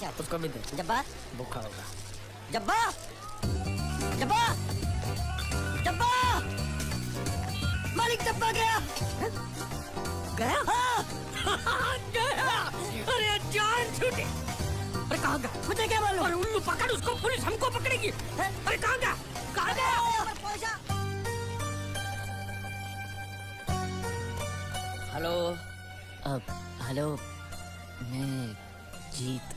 उसको भी दे। जब्बा भूखा होगा। जब्बा जब्बा जब्बा मालिक जब्बा गया। गया? हाँ गया। अरे जान छूटी। अरे कहाँ गया? मुझे क्या मालूम? अरे उल्लू पकड़ उसको, पुलिस हमको पकड़ेगी। अरे कहाँ गया? कहाँ गया? हेलो हेलो मैं जीत।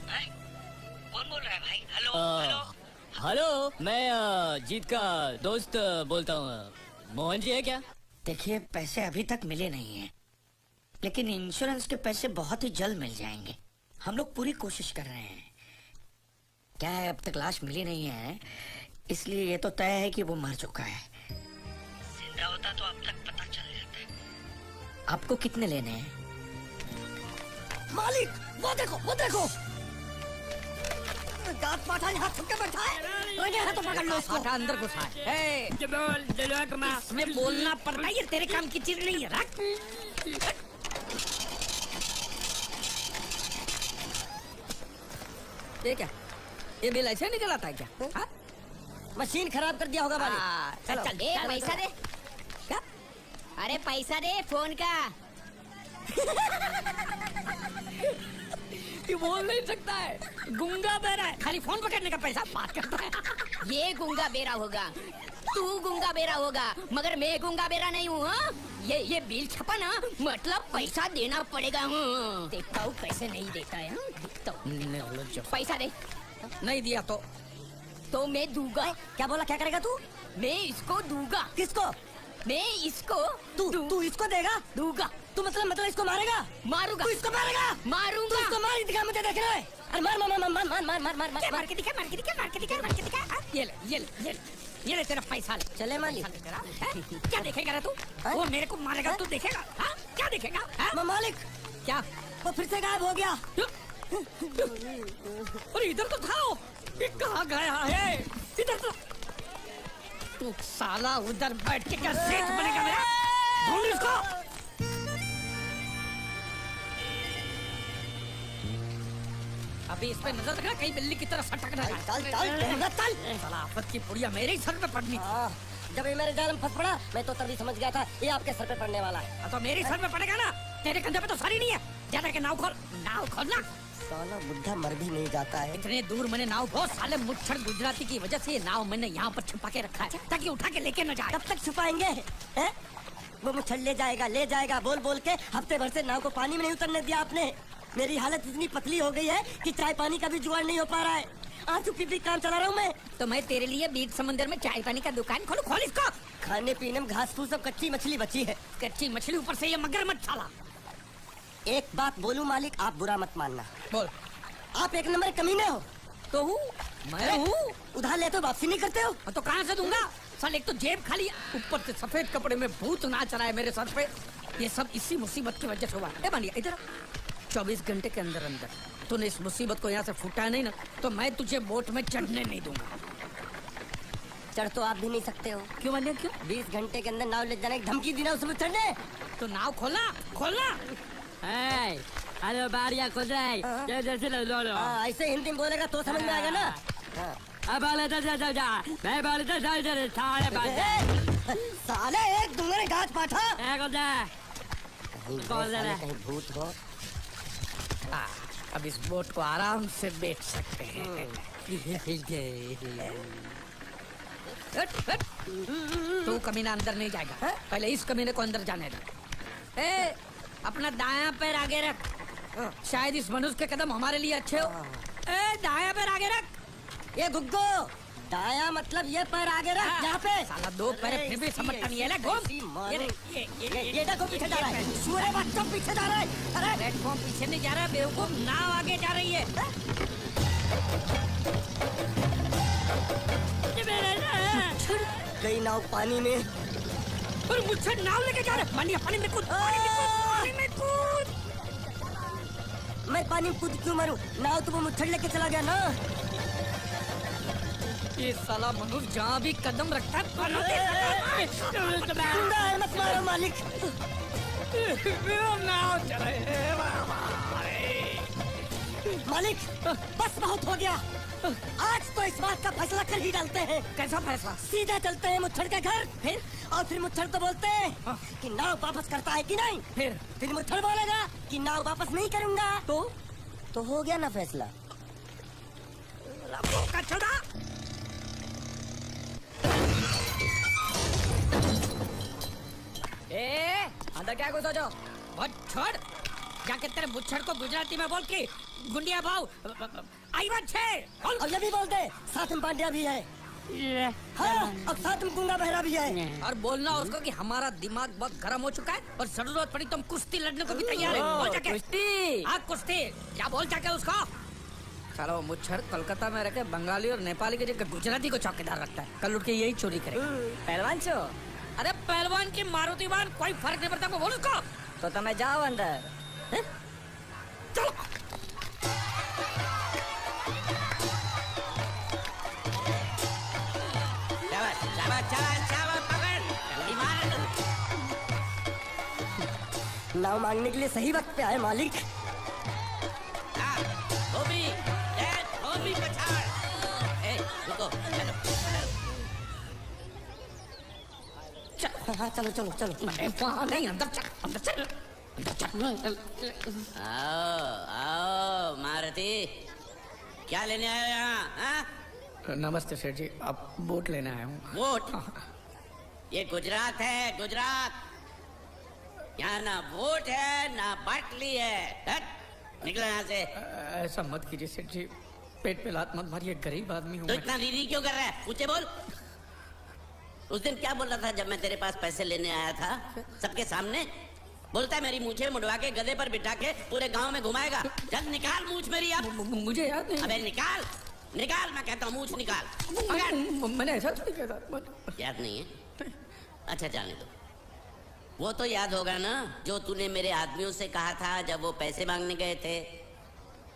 कौन बोल रहा है भाई? हेलो हेलो हेलो मैं जीत का दोस्त बोलता हूँ। मोहन जी है क्या? देखिए पैसे अभी तक मिले नहीं हैं, लेकिन इंश्योरेंस के पैसे बहुत ही जल्द मिल जाएंगे। हम लोग पूरी कोशिश कर रहे हैं। क्या है, अब तक लाश मिली नहीं है, इसलिए ये तो तय है कि वो मर चुका है। जिंदा होता तो अब तक पता चल जाता। आपको कितने लेने हैं? मालिक वो देखो गात पाठा यहाँ छुप के बैठा है। तो पकड़ लो उसको। अंदर घुसा है। इसमें बोलना पड़ता है, ये तेरे काम की चीज नहीं है। रख। ये क्या? ये बिल ऐसे निकल आता है क्या? हाँ? मशीन खराब कर दिया होगा मालिक। चल चल दे पैसा दे। क्या? अरे पैसा दे फोन का। ये बोल नहीं सकता है, गुंगा बहरा है, खाली फोन पकड़ने का पैसा बात करता है। ये गुंगा बेरा होगा, तू गुंगा बेरा होगा, मगर मैं गुंगा बेरा नहीं हूँ। ये बिल छपा ना, मतलब पैसा देना पड़ेगा। देखता हूँ कैसे नहीं देता है। देखता हूँ। पैसा दे। नहीं दिया तो मैं दूंगा। क्या बोला? क्या करेगा तू? मैं इसको दूंगा। किसको? मैं इसको तू इसको देगा? दूंगा। तू मतलब इसको मारेगा? मारूंगा। तू इसको मारेगा? मारूंगा। तू इसको मार दिखा, मुझे देख रहा है। अरे मार मार मार मार मार मार मार मार मार मार के दिखा, मार के दिखा, मार के दिखा, मार के दिखा। ये ले ये ले ये ले ये ले तेरा पैसा ले। चले मालिक। क्या देखेगा रे तू? वो मेरे को मारेगा, तू देखेगा? हाँ? क्या देखेगा? मालिक क्या? वो फिर से गायब हो गया। अरे इधर तो था वो। ये कहाँ गया है? इधर तो। तू साला उधर बैठ के क्या सेठ बनेगा मेरा? ढूंढ इसको। अभी इस पे नजर रखना, कहीं बिल्ली की तरह सटक रहा है। चल साला आफत की पुड़िया मेरे ही सर पे पड़नी थी। जब ये मेरे जाल में फंस पड़ा, मैं तो तभी समझ गया था ये आपके सर पे पड़ने वाला है। तो मेरे सर पे पड़ेगा ना, तेरे कंधे पे तो सारी नहीं है। ज्यादा के नाव खोल ना। साला बुढ़ा मर भी नहीं जाता है। इतने दूर मैंने नाव बहुत साले मुच्छर गुजराती की वजह से ये नाव मैंने यहाँ पर छुपा के रखा है, ताकि उठा के लेके न जाए। कब तक छुपाएंगे? वो मुच्छर ले जाएगा बोल बोल के हफ्ते भर से नाव को पानी में नहीं उतरने दिया आपने। मेरी हालत इतनी पतली हो गई है कि चाय पानी का भी जुगाड़ नहीं हो पा रहा है। आंसू पी काम चला रहा हूँ मैं। तो मैं तेरे लिए बीच समंदर में चाय पानी का दुकान खोलूं? खोल इसको। खाने पीने में घास फूस सब कच्ची मछली बची है। कच्ची मछली, ऊपर से ये मगरमच्छ साला। एक बात बोलूं मालिक, आप बुरा मत मानना। बोल। आप एक नंबर कमीने हो। तो हूँ मैं हूँ। उधार ले तो वापसी नहीं करते हो। तो कहाँ से दूंगा? साल एक तो जेब खाली, ऊपर से सफेद कपड़े में भूत नाच रहा है मेरे सर पे। ये सब इसी मुसीबत की वजह से हुआ है। मानिए इधर 24 घंटे के अंदर तूने इस मुसीबत को यहाँ से फूटा नहीं ना, तो मैं तुझे बोट में चढ़ने नहीं दूंगा। चढ़ तो आप भी नहीं सकते हो। क्यों मानिए? क्यों? 20 घंटे के अंदर नाव ले जाने की धमकी दी ना उसमें चढ़ने। तो नाव खोलना। हेलो बारिया खोल रहा है। ऐसे हिंदी में बोलेगा तो समझ में आएगा ना। साले एक दूंगे गाछ पाठा। कहीं भूत हो। अब इस बोट को आराम से बैठ सकते हैं। तू कमीना अंदर नहीं जाएगा, पहले इस कमीने को अंदर जाने दे। अपना दायां पैर आगे रख, शायद इस मनुष्य के कदम हमारे लिए अच्छे हो। दायां पैर आगे रख। ये गुग्गो, दायां मतलब ये पैर आगे रख। यहाँ पे साला दो पैर फिर भी समझता नहीं है। ले घूम। ये देखो पीछे जा रहा है। सूर्य बच्चों पीछे जा रहा है। अरे प्लेटफॉर्म पीछे नहीं जा रहा, बेवकूफ, नाव आगे जा रही है। गई नाव पानी में। और मुझसे नाव लेके जा रहे। पानी में कूद। मैं पानी में कूद क्यों मरूं? नाव तो वो मुच्छर लेके चला गया ना। ये साला मनुष्य जहाँ भी कदम रखता है मत मारो मालिक। नाव चले। मालिक बस बहुत हो गया। आज तो इस बात का फैसला कर ही डालते हैं। कैसा फैसला? सीधे चलते हैं मुच्छड़ के घर, फिर मुच्छड़ को बोलते हैं कि नाव वापस करता है कि नहीं। फिर मुच्छड़ बोलेगा कि नाव वापस नहीं करूंगा। तो हो गया ना फैसला। अंदर क्या घुसो जो? छोड़ जाके तेरे मुच्छड़ को गुजराती में बोल के गुंडिया भाव आई बात छे। और ये भी बोल दे साथ में पांड्या भी है। हाँ, अब साथ में गुंगा बहरा भी है। और बोलना उसको कि हमारा दिमाग बहुत गर्म हो चुका है और जरूरत पड़ी तो हम कुश्ती लड़ने को भी तैयार है। बोल जाके कुश्ती। हाँ कुश्ती, क्या बोल जाके उसको। चलो मुच्छड़ कोलकाता में रखे बंगाली और नेपाली के जगह गुजराती को चौकीदार रखता है। कल उठ के यही चोरी करे। पहलवान छो? अरे पहलवान की मारुति वाहन कोई फर्क नहीं पड़ता। बोल उसको। तो તમે જાઓ અંદર। चलो नाव मांगने के लिए सही वक्त पे आए मालिक। हाँ चलो चलो चलो। नहीं अंदर चल, अंदर चल, अंदर चल। आओ मारुति, क्या लेने आए हो यहाँ? नमस्ते सेठ जी, आप वोट लेने आया हूँ। वोट? ये गुजरात है, गुजरात। यहाँ ना वोट है ना बाटली है। हट, निकलो यहाँ से। ऐसा मत कीजिए सेठ जी, पेट पे लात मत मारिए, गरीब आदमी हूँ तो मैं। इतना रीरी क्यों कर रहा है? ऊँचे बोल। उस दिन क्या बोल रहा था जब मैं तेरे पास पैसे लेने आया था सबके सामने? बोलता है मेरी मूछें मुड़वा के गधे पर बिठा के पूरे गांव में घुमाएगा। जल्द निकाल मूछ मेरी अब। मुझे याद नहीं। अबे निकाल, निकाल, मैं कहता हूँ मूछ निकाल। पकड़। मैंने ऐसा थोड़ी कहा था। याद नहीं है? अच्छा जाने दो। वो तो याद होगा ना जो तूने मेरे आदमियों से कहा था जब वो पैसे मांगने गए थे।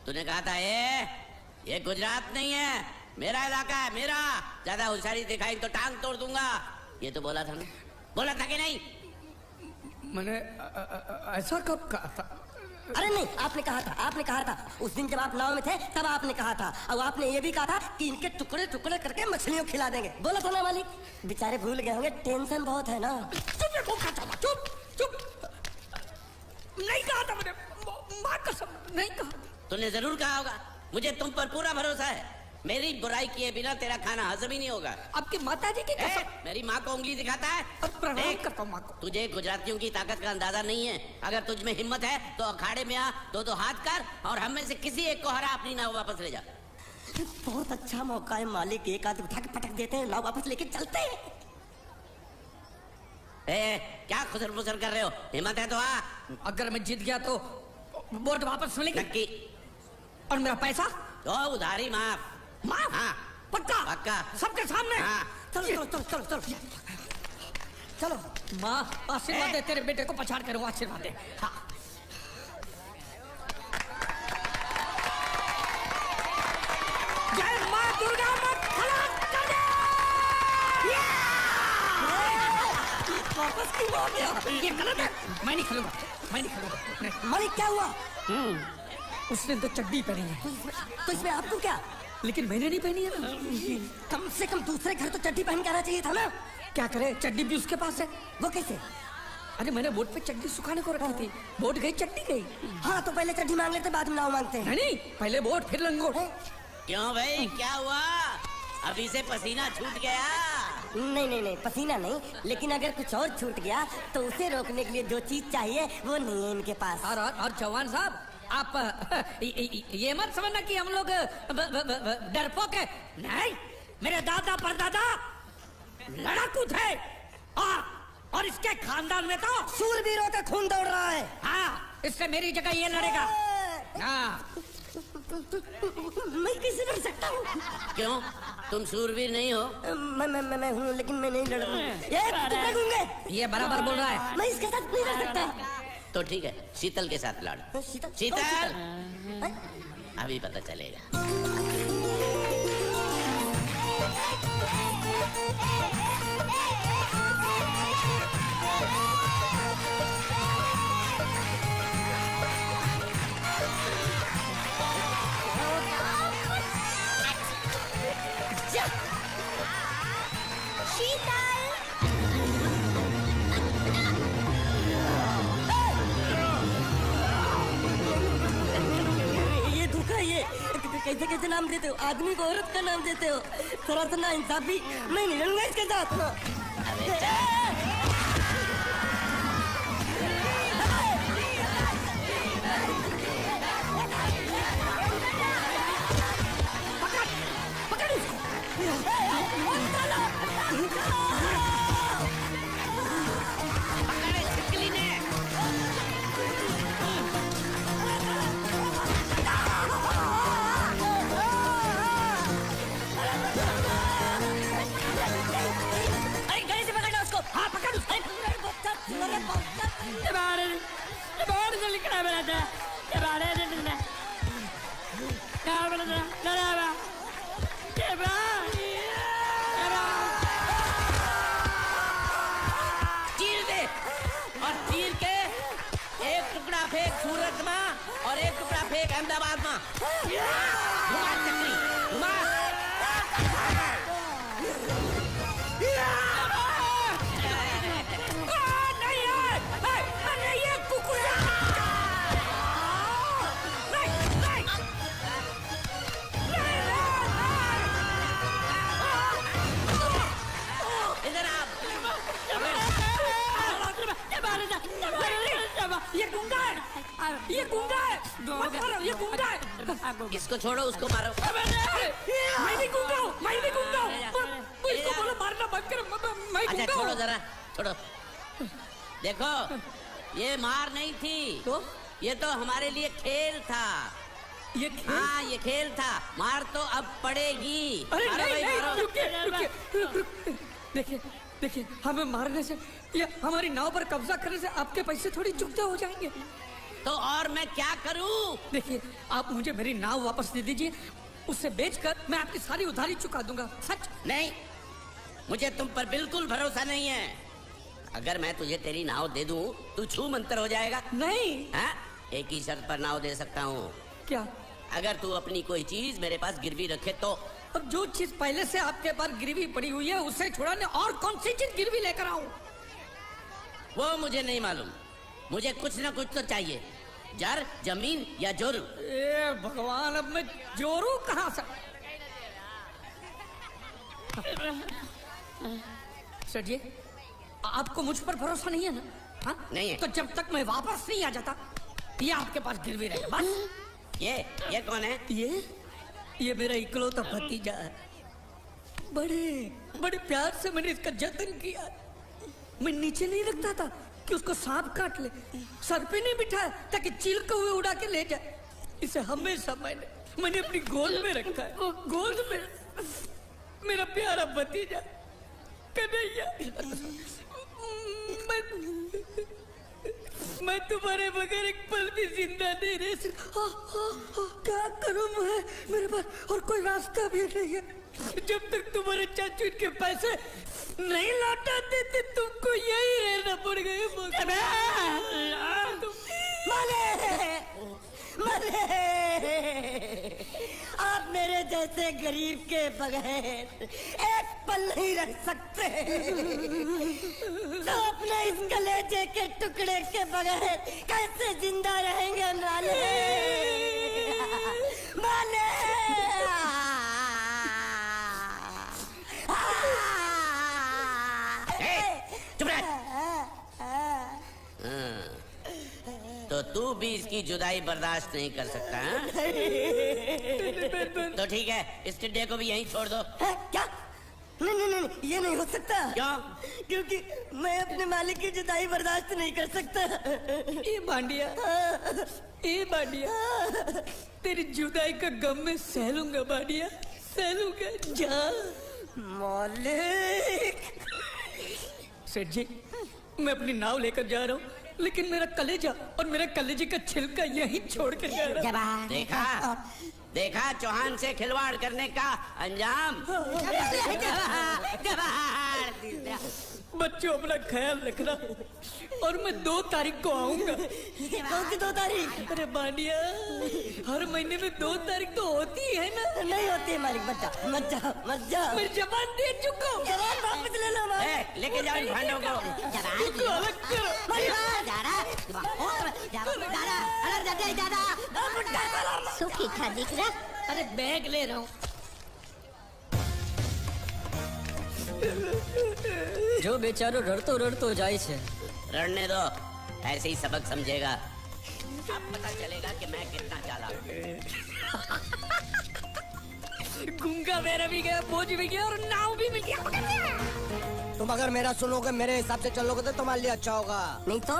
तूने कहा था ये गुजरात नहीं है, मेरा इलाका है, मेरा। ज्यादा होशियारी दिखाई तो टांग तोड़ दूंगा। ये तो बोला था ना? बोला था कि नहीं? मैंने ऐसा कब कहा था? अरे नहीं, आपने कहा था उस दिन जब आप नाव में थे तब आपने कहा था। और आपने ये भी कहा था कि इनके टुकड़े टुकड़े करके मछलियों खिला देंगे। बोला था ना मालिक? बेचारे भूल गए होंगे, टेंशन बहुत है ना। चुप चुप। नहीं कहा था मैंने, माँ कसम नहीं कहा। तूने जरूर कहा होगा। मुझे तुम पर पूरा भरोसा है। मेरी बुराई किए बिना तेरा खाना हजम ही नहीं होगा। आपकी माता जी की कसम। मेरी माँ को उंगली दिखाता है। प्रणाम करता हूँ माँ को। तुझे गुजरातियों की ताकत का अंदाजा नहीं है। अगर तुझ में हिम्मत है तो अखाड़े में आ, दो हाथ कर और हम में से किसी एक को हरा, अपनी नाव वापस ले जा। बहुत अच्छा मौका है मालिक, एक आदमी उठा के पटक देते हैं, नाव वापस लेके चलते हैं। क्या खुसर फुसर कर रहे हो? हिम्मत है तो आ। अगर मैं जीत गया तो वोट वापस मिलेगी नक्की। और मेरा पैसा तो उधारी माफ। माफ? हाँ पक्का? पक्का। सबके सामने? हाँ। चलो चलो चलो चलो चलो चलो। माँ आशीर्वाद दे, तेरे बेटे को पछाड़ कर आशीर्वाद दे। हाँ। जय माँ दुर्गा, मत खलास कर दे। वापस क्यों हो गया? ये गलत है, मैं नहीं खेलूंगा, मैं नहीं खेलूंगा। मालिक क्या हुआ? उसने तो चड्डी पहनी है। तो इसमें आपको क्या? लेकिन मैंने नहीं पहनी है ना। कम से कम दूसरे घर तो चड्डी पहन के आना चाहिए था ना। क्या करे, चड्डी भी उसके पास है। वो कैसे? अरे मैंने बोट पे चड्डी सुखाने को रखी थी, बोट गई चड्डी गई। हाँ तो पहले चड्डी मांग लेते, बाद में नाव मांगते हैं। नहीं, पहले बोट फिर लंगोट। क्यों भाई, क्या हुआ? अभी से पसीना छूट गया? नहीं नहीं नहीं, पसीना नहीं, लेकिन अगर कुछ और छूट गया तो उसे रोकने के लिए जो चीज चाहिए वो नहीं है इनके पास। और जवान साहब, आप ये मत समझना कि हम लोग डरपोक है। नहीं, मेरे दादा परदादा लड़ाकू थे और इसके खानदान में तो शूरवीरों का खून दौड़ रहा है। हाँ, इससे मेरी जगह ये लड़ेगा। हाँ। मैं कैसे लड़ सकता हूँ? क्यों, तुम शूरवीर नहीं हो? मैं हूँ, लेकिन मैं नहीं लड़ूंगा। ये बराबर बोल रहा है। मैं इसके साथ नहीं लड़ सकता। तो ठीक है, शीतल के साथ लड़। शीतल, अभी पता चलेगा। कैसे कैसे नाम देते हो? आदमी को औरत का नाम देते हो? थोड़ा सा ना इंसाफी। मैं नहीं रहूंगा इसके साथ। अबे चल। पकड़ छिपकली ने। अरे गले से पकड़ना उसको। हाँ पकड़ उसको। बाहर से निकला मेरा था, ये बाहर से निकला, कहाँ बना था, कहाँ बना, ये बाहर, चीर दे और चीर के एक टुकड़ा फेंक सूरत में और एक टुकड़ा फेंक अहमदाबाद में। घुमा चक्री, घुमा। इधर आप। ये गुंडा है, ये गुंडा है, मत मारो, ये गुंडा है। इसको छोड़ो, उसको मारो। मैं भी गुंडा हूँ, मैं भी गुंडा हूँ। इसको बोलो मारना बंद करो, मैं अच्छा गुंडा छोड़ो हूँ। जरा, छोड़ो। देखो, ये मार नहीं थी, तो ये तो हमारे लिए खेल था। ये खेल? हाँ, ये खेल था। मार तो अब पड़ेगी। अरे मारो नहीं भाई, नहीं, मारो। रुकिए, देखिए देखिए, हमें मारने से या हमारी नाव पर कब्जा करने से आपके पैसे थोड़ी चुकते हो जाएंगे। तो और मैं क्या करूं? देखिए, आप मुझे मेरी नाव वापस दे दीजिए, उसे बेचकर मैं आपकी सारी उधारी चुका दूंगा। सच नहीं, मुझे तुम पर बिल्कुल भरोसा नहीं है। अगर मैं तुझे तेरी नाव दे दूं, तू छू मंतर हो जाएगा। नहीं। हाँ? एक ही शर्त पर नाव दे सकता हूँ। क्या? अगर तू अपनी कोई चीज मेरे पास गिरवी रखे तो। अब जो चीज पहले से आपके पास गिरवी पड़ी हुई है उसे छुड़ाने और कौन सी चीज गिरवी लेकर आऊं? वो मुझे नहीं मालूम। मुझे कुछ ना कुछ तो चाहिए। जर, जमीन या जोरू। ए भगवान, अब मैं जोरू कहाँ से? सर जी, आपको मुझ पर भरोसा नहीं है ना? हाँ? नहीं है। तो जब तक मैं वापस नहीं आ जाता, ये आपके पास गिरवी रहेगा बस। ये कौन है? ये मेरा इकलौता भतीजा है। बड़े बड़े प्यार से मैंने इसका जतन किया। मैं नीचे नहीं रखता था कि उसको सांप काट ले, सर पे नहीं बिठाया ताकि चील को हुए उड़ा के ले जाए। इसे हमेशा मैंने अपनी गोद में रखा है। गोद में मेरा प्यारा भतीजा कन्हैया। मैं तुम्हारे बगैर एक पल भी जिंदा नहीं रह सकता। क्या करूं मैं? मेरे पास और कोई रास्ता भी नहीं है। जब तक तुम्हारे चाचू इनके पैसे नहीं लौटा देते, तुमको यही रहना पड़ेगा। आप मेरे जैसे गरीब के बगैर एक पल नहीं रख सकते। तो अपने इस कलेजे के टुकड़े के बगैर कैसे जिंदा रहेंगे माले? माले! चुप रह। तो तू भी इसकी जुदाई बर्दाश्त नहीं कर सकता है? तो ठीक है, इस टिड्डे को भी यहीं छोड़ दो। क्या? नहीं, ये नहीं हो सकता। क्यों? क्योंकि मैं अपने मालिक की जुदाई बर्दाश्त नहीं कर सकता। ए बांडिया, तेरी जुदाई का गम में सह लूंगा बांडिया, सह लूंगा। जा मालिक। सेठ जी, मैं अपनी नाव लेकर जा रहा हूँ, लेकिन मेरा कलेजा और मेरे कलेजे का छिलका यहीं छोड़ कर जा रहा हूँ। देखा चौहान से खिलवाड़ करने का अंजाम। बच्चों, अपना ख्याल रखना और मैं 2 तारीख को आऊंगा। कौन सी 2 तारीख? अरे बांडिया, हर महीने में 2 तारीख तो होती है ना? नहीं होती है मालिक। मत जा। मैं जबान दे चुका हूँ। जवान वापस ले लो मालिक। लेके जाओ इन भांडों को। इसको अलग करो। सुखी था दिख रहा। अरे बैग ले रहा हूँ। जो बेचारो रड़तो रड़तो जाए छे। रड़ने दो, ऐसे ही सबक समझेगा। अब पता चलेगा कि मैं कितना चालाक हूँ। गूंगा मेरा भी गया, बोझ भी गया और नाव भी मिल गया। तुम अगर मेरा सुनोगे, मेरे हिसाब से चलोगे तो तुम्हारे लिए अच्छा होगा, नहीं तो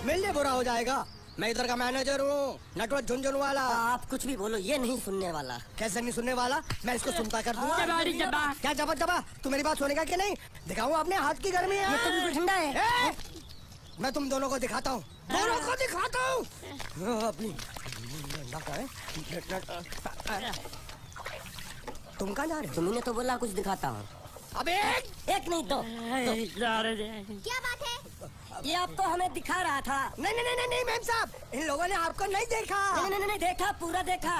मेरे लिए बुरा हो जाएगा। मैं इधर का मैनेजर हूँ, नटवर झुंझुन वाला। आप कुछ भी बोलो, ये नहीं सुनने वाला। कैसे नहीं सुनने वाला? मैं इसको सुनता कर दूंगा। क्या जबा जबा? तू मेरी बात सुनेगा कि नहीं? दिखाऊं अपने हाथ की गर्मी है। ये तो बिल्कुल ठंडा है। मैं तुम दोनों को दिखाता हूँ, दोनों को दिखाता हूँ अपनी। तुम कहाँ जा रहे हो? तुमने तो बोला कुछ दिखाता हूँ। अबे एक नहीं तो। क्या बात है? ये आपको हमें दिखा रहा था। नहीं नहीं नहीं नहीं मैम साहब, इन लोगों ने आपको नहीं देखा। नहीं नहीं नहीं देखा, पूरा देखा।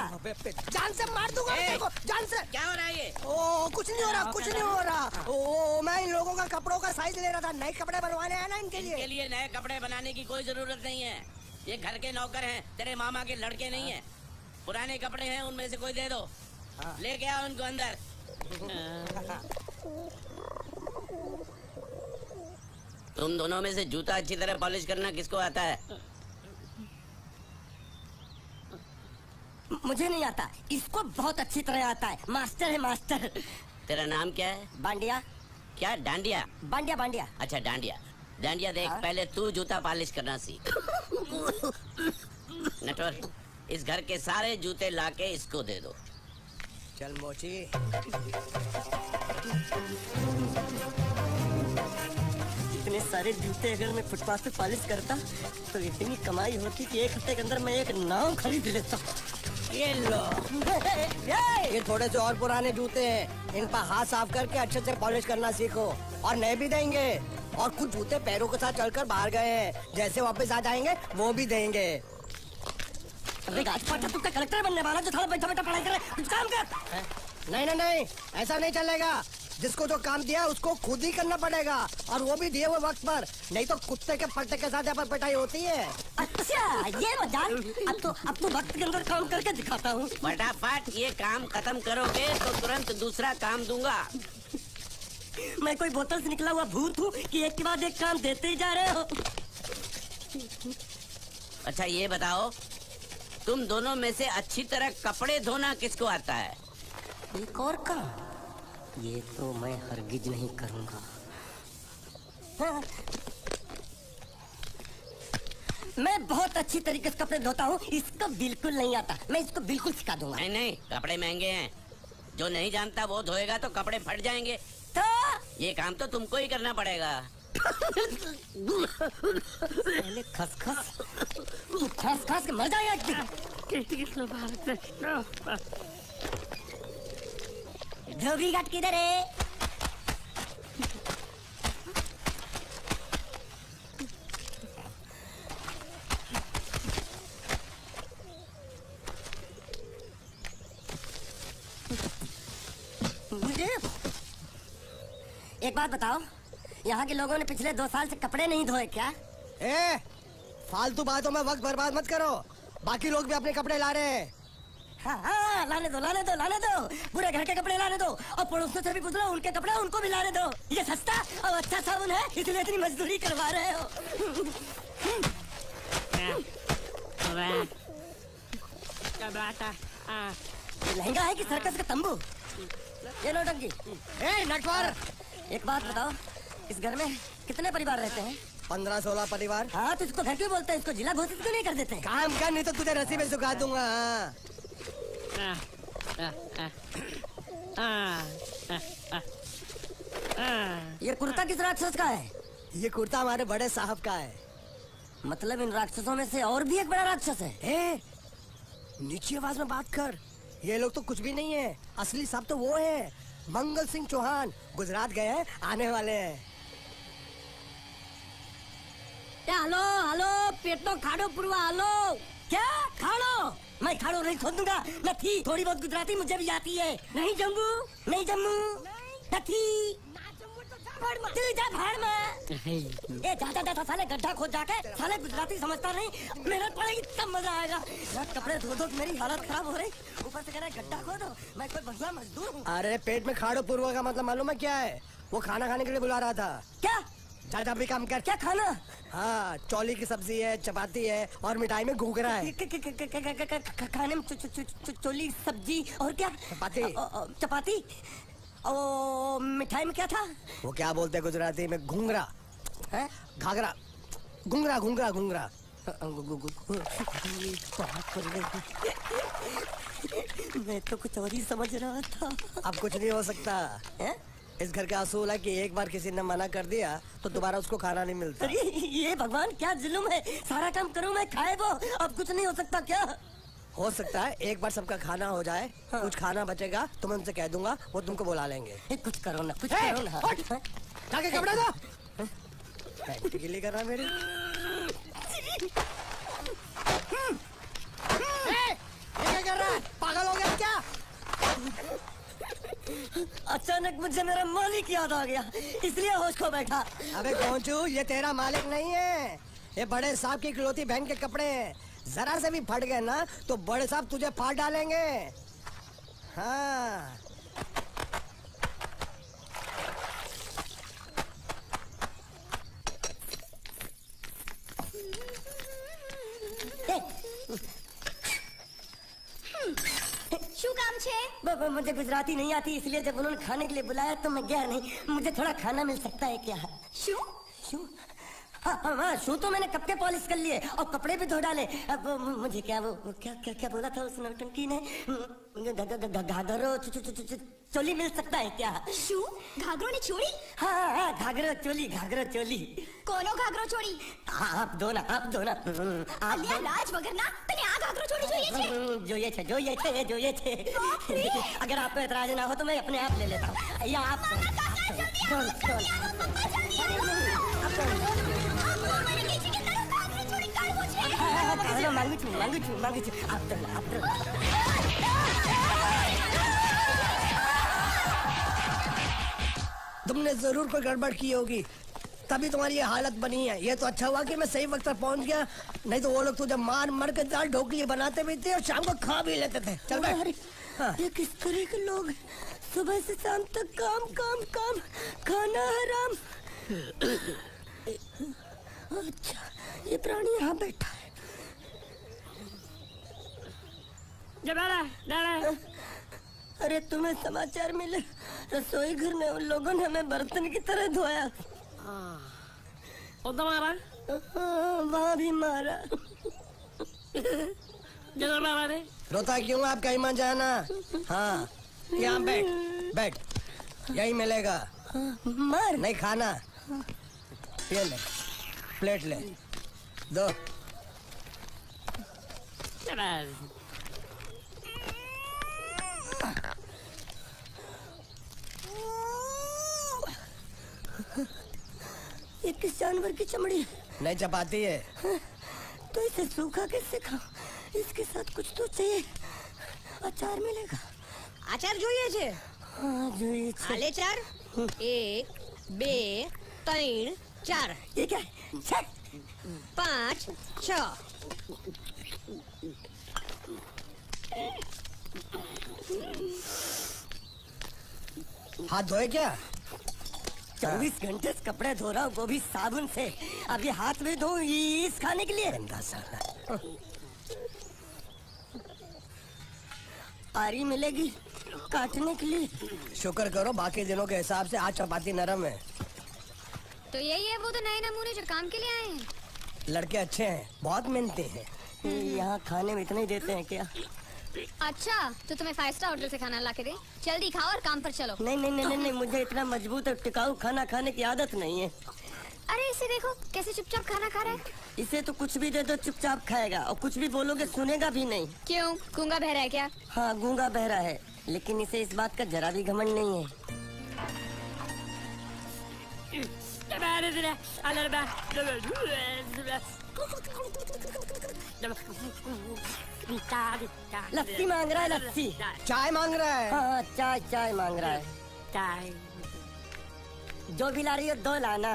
जान से मार दूंगा तेरे को, जान से। क्या हो रहा है ये? ओ कुछ नहीं हो रहा, कुछ नहीं हो रहा। ओ मैं इन लोगों का कपड़ों का साइज ले रहा था, नए कपड़े बनवाने हैं ना इनके लिए। इनके लिए नए कपड़े बनाने की कोई जरूरत नहीं है। ये घर के नौकर हैं, तेरे मामा के लड़के नहीं हैं। पुराने कपड़े हैं, उनमें से कोई दे दो। लेके आओ उनको अंदर। तुम दोनों में से जूता अच्छी तरह पॉलिश करना किसको आता है? मुझे नहीं आता, इसको बहुत अच्छी तरह आता है। मास्टर है मास्टर। तेरा नाम क्या है? बांडिया। क्या? डांडिया? बांडिया बांडिया। अच्छा डांडिया। डांडिया देख, पहले तू जूता पॉलिश करना सीख। नटवर, इस घर के सारे जूते लाके इसको दे दो। चल मोची। इतने सारे जूते अगर मैं फुटपाथ पे पॉलिश करता तो इतनी कमाई होती कि एक हफ्ते के अंदर मैं एक नाव खरीद लेता। ये लो। ये थोड़े से और पुराने जूते हैं, इन पर हाथ साफ करके अच्छे से पॉलिश करना सीखो। और नए भी देंगे, और कुछ जूते पैरों के साथ चलकर बाहर गए हैं, जैसे वापस आ जाएंगे वो भी देंगे। अरे तू क्या कलेक्टर बनने वाला जो थोड़ा बैठा बैठा पढ़ाई करे? कुछ काम कर। नहीं नहीं नहीं, ऐसा नहीं चलेगा। जिसको जो काम दिया उसको खुद ही करना पड़ेगा, और वो भी दिए हुए वक्त पर, नहीं तो कुत्ते के पट्टे के साथ यहाँ पर पिटाई होती है। अच्छा ये मजाक। अब तो वक्त के अंदर काम करके दिखाता हूँ। फटाफट ये काम खत्म करोगे तो तुरंत दूसरा काम दूंगा। मैं कोई बोतल से निकला हुआ भूत हूँ कि एक के बाद एक काम देते ही जा रहे हो? अच्छा ये बताओ, तुम दोनों में से अच्छी तरह कपड़े धोना किसको आता है? एक और काम? ये तो मैं हरगिज नहीं करूँगा। हाँ। मैं बहुत अच्छी तरीके से कपड़े धोता हूँ, इसको बिल्कुल नहीं आता। मैं इसको बिल्कुल सिखा दूंगा। नहीं नहीं, कपड़े महंगे हैं, जो नहीं जानता वो धोएगा तो कपड़े फट जाएंगे। तो ये काम तो तुमको ही करना पड़ेगा। पहले खसखस खस खस के मर जाएगा। धोबी घाट किधर है? एक बात बताओ, यहाँ के लोगों ने पिछले 2 साल से कपड़े नहीं धोए क्या? फालतू बातों में वक्त बर्बाद मत करो, बाकी लोग भी अपने कपड़े ला रहे हैं। हाँ, लाने दो लाने दो लाने दो, पूरे घर के कपड़े लाने दो, और पड़ोसियों से भी गुजरो, उनके कपड़े उनको भी लाने दो। ये सस्ता और अच्छा साबुन है, इसलिए इतनी मजदूरी करवा रहे हो। लहंगा है कि सर्कस का तंबू? ये नौटंकी। नटवर, एक बात बताओ, इस घर में कितने परिवार रहते हैं? 15-16 परिवार। हाँ तो इसको घर क्यों बोलते हैं? इसको जिला घोषित क्यों नहीं कर देते? काम कर, नहीं तो तुझे रस्सी में सुखा दूंगा। ये कुर्ता किस राक्षस का है? ये कुर्ता हमारे बड़े साहब का है। मतलब इन राक्षसों में से और भी एक बड़ा राक्षस है? नीची आवाज में बात कर, ये लोग तो कुछ भी नहीं है, असली साहब तो वो है, मंगल सिंह चौहान। गुजरात गए हैं, आने वाले हैं। हेलो हेलो, पेट तो खाड़ो पुरवा। हेलो क्या खाड़ो? मैं खाड़ो नहीं खोद दूंगा। नथी, थोड़ी बहुत गुजराती मुझे भी आती है। नहीं जम्मू, नहीं जम्मू, नथी। भाड़ में, तू जा भाड़ में। ए जा जा जा साले गड्ढा खोद जाके, साले गुजराती समझता नहीं, मेहनत पड़ेगी तब मजा आएगा। यार कपड़े धो धो मेरी हालत खराब हो रही, ऊपर से कह रहा है गड्ढा खोदो, मैं कोई बढ़िया मजदूर हूँ। अरे पेट में खाड़ो पूर्व का मतलब मालूम है क्या है? वो खाना खाने के लिए बुला रहा था। क्या जा भी काम कर। क्या खाना? हाँ, चौली की सब्जी है, चपाती है और मिठाई में घूघरा है। खाने में चोली सब्जी और क्या? चपाती। चपाती। ओ मिठाई में क्या था? वो क्या बोलते हैं गुजराती में? घूंघरा है, घाघरा, घूंघरा घूंघरा घूंघरा। मैं तो कुछ और ही समझ रहा था। अब कुछ नहीं हो सकता है? इस घर का असूल है कि एक बार किसी ने मना कर दिया तो दोबारा उसको खाना नहीं मिलता। अरे ये भगवान क्या जुल्म है, सारा काम करूं मैं, खाए वो, अब कुछ नहीं हो सकता क्या? हो सकता है एक बार सबका खाना हो जाए, हाँ। कुछ खाना बचेगा तो मैं उनसे कह दूंगा, वो तुमको बुला लेंगे। कुछ करो ना, कुछ ए, करो ना। उठ! जाके कपड़े दो। गिली कर रहा मेरी। ये क्या कर रहा है? पागल हो गया क्या? अचानक मुझे मेरा मालिक याद आ गया, इसलिए होश खो बैठा। अबे पहुंचू, ये तेरा मालिक नहीं है, ये बड़े साहब की इकलौती बहन के कपड़े हैं। जरा से भी फट गए ना तो बड़े साहब तुझे फाड़ डालेंगे। हाँ। શું કામ છે? मुझे गुजराती नहीं आती, इसलिए जब उन्होंने खाने के लिए बुलाया तो मैं गया नहीं। मुझे थोड़ा खाना मिल सकता है क्या? શું? शू? हाँ, शू तो मैंने कब के पॉलिश कर लिए और कपड़े भी धो डाले। अब मुझे क्या वो क्या क्या क्या बोला था उस नौटंकी ने? घाघरो चोली मिल सकता है क्या? શું? ઘાઘરો ને ચોળી? हाँ, घाघरो चोली, घाघरो चोली। કોનો ઘાઘરો ચોળી? आप दो ना, आप दो ना, आप અલ્યા લાજ વગરના તને આ ઘાઘરો ચોળી જોઈએ છે? જોઈએ છે। अगर आपको एतराज ना हो तो मैं अपने आप ले लेता हूँ, या आप मांगू छू, आप तो तुमने जरूर कोई गड़बड़ की होगी, तभी तुम्हारी ये हालत बनी है। ये तो अच्छा हुआ कि मैं सही वक्त पर पहुंच गया, नहीं तो वो लोग तुझे मार मर के दाल ढोकली बनाते भी थे और शाम को खा भी लेते थे। चल बैठ। हाँ। ये किस तरह के लोग हैं? सुबह से शाम तक काम काम काम, खाना हराम। अच्छा, ये प्राणी यहाँ बैठा है। अरे तुम्हें समाचार मिले? रसोई घर में उन लोगों ने हमें बर्तन की तरह धोया। मारा वहाँ भी मारा। रोता क्यों? आपका ईमान जाना। हाँ, यहाँ बैठ बैठ, यही मिलेगा। मार नहीं खाना, ये ले, प्लेट ले, दो। ये किस जानवर की चमड़ी है? नहीं चपाती है। तो इसे सूखा कैसे खाऊं? इसके साथ कुछ तो चाहिए। अचार मिलेगा? આચાર જોઈએ છે? हाँ જોઈએ છે। આલે ચાર 1 2 3 4 ये क्या है? छक! 5 6 हाथ धोए क्या? 24 घंटे से कपड़े धो रहा हूँ, वो भी साबुन से। अब ये हाथ में धो इस खाने के लिए? गंदा साला। आरी मिलेगी काटने के लिए? शुक्र करो बाकी दिनों के हिसाब से आज चपाती नरम है। तो यही है वो तो नए नमूने जो काम के लिए आए हैं। लड़के अच्छे हैं, बहुत मेहनती हैं। यहाँ खाने में इतना ही देते हैं क्या? अच्छा, तो तुम्हें 5 स्टार होटल से खाना ला के दे? जल्दी खाओ और काम पर चलो। नहीं, मुझे इतना मजबूत और टिकाऊ खाना खाने की आदत नहीं है। अरे इसे देखो कैसे चुपचाप खाना खा रहा है। इसे तो कुछ भी दे दो चुपचाप खाएगा, और कुछ भी बोलोगे सुनेगा भी नहीं। क्यों, गूंगा बहरा है क्या? हाँ, गूंगा बहरा है, लेकिन इसे इस बात का जरा भी घमंड नहीं है। लस्सी मांग रहा है, लस्सी। चाय मांग रहा है। हाँ, चाय मांग रहा है। जो भी ला रही हो 2 लाना।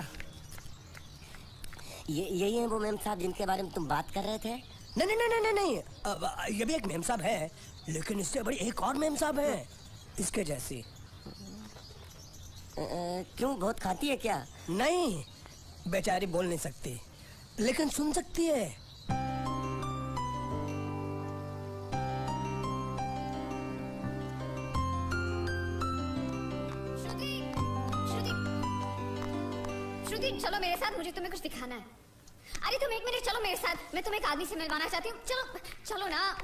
ये यही है वो मेम साहब जिनके बारे में तुम बात कर रहे थे? नहीं नहीं नहीं नहीं नहीं, अब ये भी एक मेम साहब है, लेकिन इससे बड़ी एक और मेम साहब है इसके जैसी। क्यों, बहुत खाती है क्या? नहीं, बेचारी बोल नहीं सकती लेकिन सुन सकती है। श्रुति, श्रुति, श्रुति, चलो मेरे साथ, मुझे तुम्हें कुछ दिखाना है। अरे तुम 1 मिनट चलो मेरे साथ, मैं तुम्हें एक आदमी से मिलवाना चाहती हूँ। चलो चलो ना।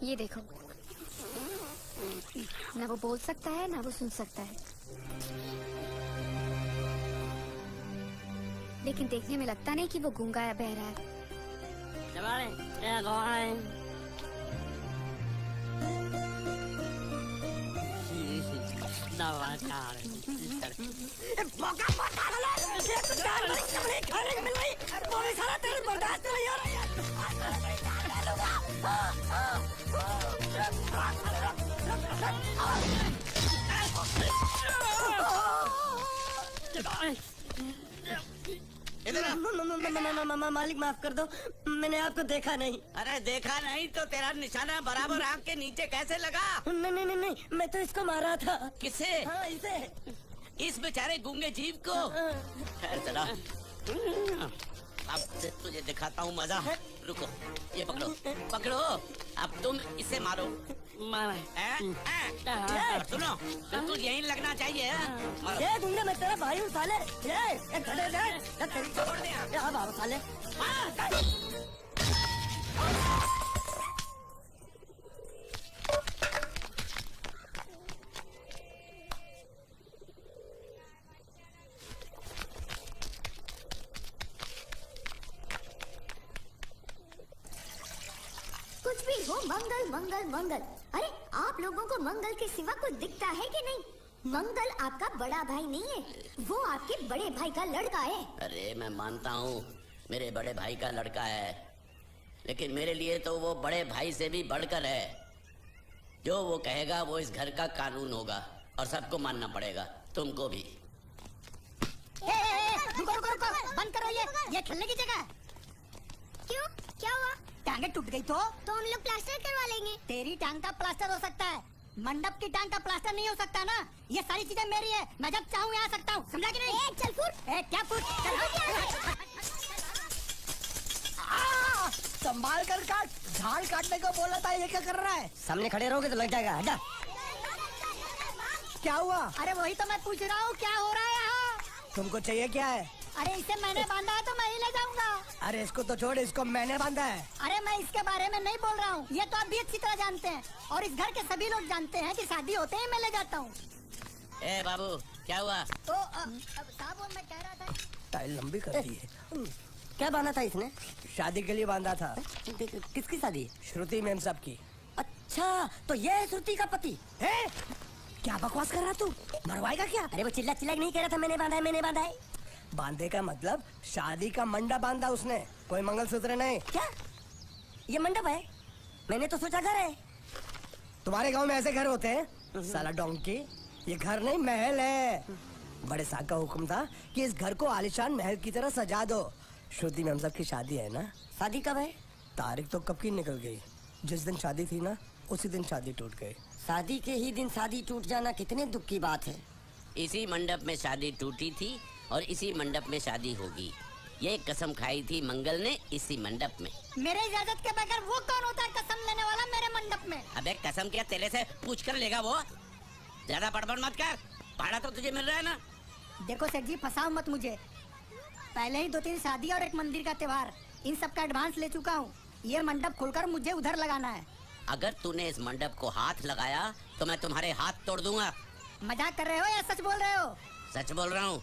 ये देखो, ना वो बोल सकता है ना वो सुन सकता है, लेकिन देखने में लगता नहीं कि वो गूंगा या बहरा है। मालिक माफ कर दो, मैंने आपको देखा नहीं। अरे देखा नहीं तो तेरा निशाना बराबर आंख के नीचे कैसे लगा? नहीं नहीं नहीं नहीं, मैं तो इसको मारा था। किसे? हाँ, इसे। इस बेचारे गूंगे जीव को? खैर चला, अब तुझे दिखाता हूँ मजा। रुको, ये पकड़ो पकड़ो, अब तुम इसे मारो। सुनो, बिल्कुल यहीं लगना चाहिए। मारो। ये दूंगा, मैं तेरा भाई हूँ साले। ये खड़े दे, तेरी छोड़ दे। अब आओ साले। कुछ भी हो, मंगल मंगल मंगल। अरे आप लोगों को मंगल के सिवा कुछ दिखता है कि नहीं? मंगल आपका बड़ा भाई नहीं है, वो आपके बड़े भाई का लड़का है। अरे मैं मानता हूँ मेरे बड़े भाई का लड़का है, लेकिन मेरे लिए तो वो बड़े भाई से भी बढ़कर है। जो वो कहेगा वो इस घर का कानून होगा और सबको मानना पड़ेगा, तुमको भी। रुको रुको रुको, बंद करो ये खेलने की जगह। क्यों, क्या हुआ? टांगे टूट गई तो हम लोग प्लास्टर करवा लेंगे। तेरी टांग का प्लास्टर हो सकता है, मंडप की टांग का प्लास्टर नहीं हो सकता ना। ये सारी चीजें मेरी है, मैं जब चाहूँ यहाँ सकता हूँ, समझा कि नहीं? चल फुट। क्या फुट? संभाल कर काट, झाड़ काटने को बोला था, ये क्या कर रहा है? सामने खड़े रहोगे तो लग जाएगा। हटा। क्या हुआ? अरे वही तो मैं पूछ रहा हूँ, क्या हो रहा है यहाँ? तुमको चाहिए क्या है? अरे इसे मैंने बांधा है तो मैं ही ले जाऊंगा। अरे इसको तो छोड़, इसको मैंने बांधा है। अरे मैं इसके बारे में नहीं बोल रहा हूँ, ये तो आप भी अच्छी तरह जानते हैं और इस घर के सभी लोग जानते हैं कि शादी होते ही मैं ले जाता हूँ। ए बाबू, क्या हुआ? तो साहब वो मैं कह रहा था, टाइल लंबी कर दी है। क्या बांधा था इसने? शादी के लिए बांधा था। किसकी शादी? श्रुति मैम साहब की। अच्छा, तो ये है श्रुति का पति? है? क्या बकवास कर रहा तू? मरवाएगा क्या? अरे वो चिल्ला चिल्ला नहीं कह रहा था मैंने बांधा है, मैंने बांधा है। बांधे का मतलब शादी का मंडप बांधा उसने, कोई मंगलसूत्र नहीं। क्या ये मंडप है? मैंने तो सोचा घर है। तुम्हारे गांव में ऐसे घर होते हैं? साला डोंकी, ये घर नहीं महल है। बड़े साहब का हुक्म था कि इस घर को आलीशान महल की तरह सजा दो। श्रुति मैम साहब की शादी है ना? शादी कब है? तारीख तो कब की निकल गई। जिस दिन शादी थी ना, उसी दिन शादी टूट गई। शादी के ही दिन शादी टूट जाना कितने दुख की बात है। इसी मंडप में शादी टूटी थी और इसी मंडप में शादी होगी। ये कसम खाई थी मंगल ने इसी मंडप में। मेरे इजाजत के बगैर वो कौन होता है कसम लेने वाला मेरे मंडप में? अबे कसम क्या तेरे से पूछ कर लेगा वो? ज्यादा बड़बड़ मत कर, भाड़ा तो तुझे मिल रहा है ना। देखो सेठ जी, फंसाओ मत मुझे। पहले ही 2-3 शादी और एक मंदिर का त्योहार, इन सब का एडवांस ले चुका हूँ। ये मंडप खोलकर मुझे उधर लगाना है। अगर तूने इस मंडप को हाथ लगाया तो मैं तुम्हारे हाथ तोड़ दूंगा। मजाक कर रहे हो या सच बोल रहे हो? सच बोल रहा हूँ।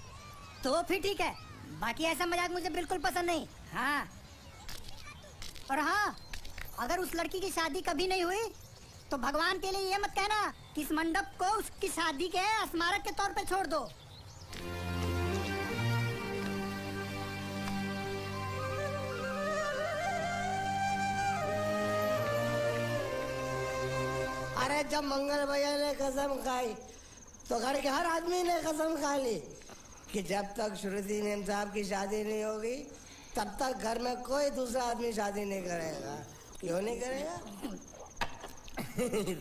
तो फिर ठीक है, बाकी ऐसा मजाक मुझे बिल्कुल पसंद नहीं। हाँ, और हाँ, अगर उस लड़की की शादी कभी नहीं हुई तो भगवान के लिए ये मत कहना कि इस मंडप को उसकी शादी के स्मारक के तौर पे छोड़ दो। अरे जब मंगल भैया ने कसम खाई तो घर के हर आदमी ने कसम खा ली कि जब तक श्रुति नेम साहब की शादी नहीं होगी तब तक घर में कोई दूसरा आदमी शादी नहीं करेगा। क्यों नहीं करेगा?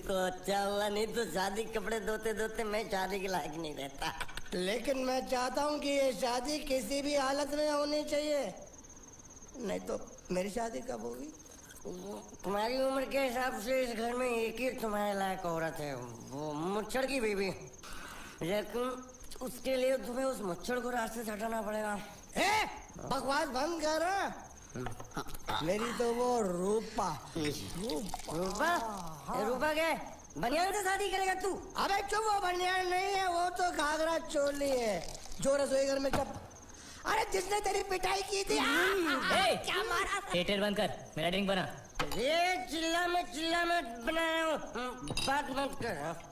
तो अच्छा हुआ, नहीं तो शादी कपड़े धोते धोते मैं शादी के लायक नहीं रहता। लेकिन मैं चाहता हूँ कि ये शादी किसी भी हालत में होनी चाहिए, नहीं तो मेरी शादी कब होगी? तुम्हारी उम्र के हिसाब से इस घर में एक ही तुम्हारे लायक औरत है, वो मुच्छड़ की बीवी। लेकिन उसके लिए तुम्हें उस मुच्छड़ को रास्ते से हटाना पड़ेगा। बकवास बंद कर। मेरी तो वो रूपा। रूपा? रूपा क्या? बनियान से शादी करेगा तू? अबे चुप, वो बनियान नहीं है, वो तो घाघरा चोली है जो रसोई घर में चप। अरे जिसने तेरी पिटाई की थी। क्या मारा? थिएटर बंद कर, मेरा ड्रिंक बना। ये चिल्ला मत बनाया हूँ, बात मत कर।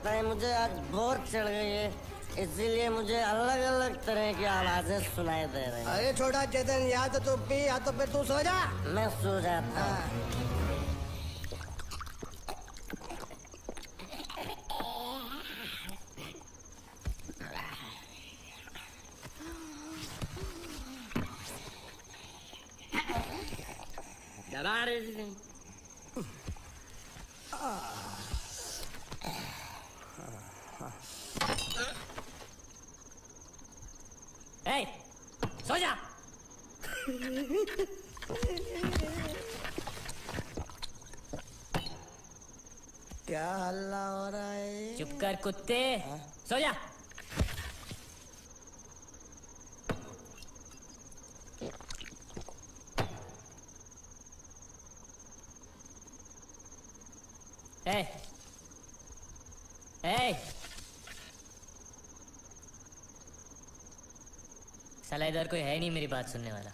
लगता है मुझे आज बोर चढ़ गई है, इसीलिए मुझे अलग अलग तरह की आवाजें सुनाई दे रही हैं। अरे छोटा चेतन, या तो तू पी या तो फिर तू सो जा। मैं सो जाता हूँ। ए, सो जा। क्या हल्ला हो रहा है? चुप कर कुत्ते, सो जा। ए, ए, साला इधर कोई है नहीं मेरी बात सुनने वाला।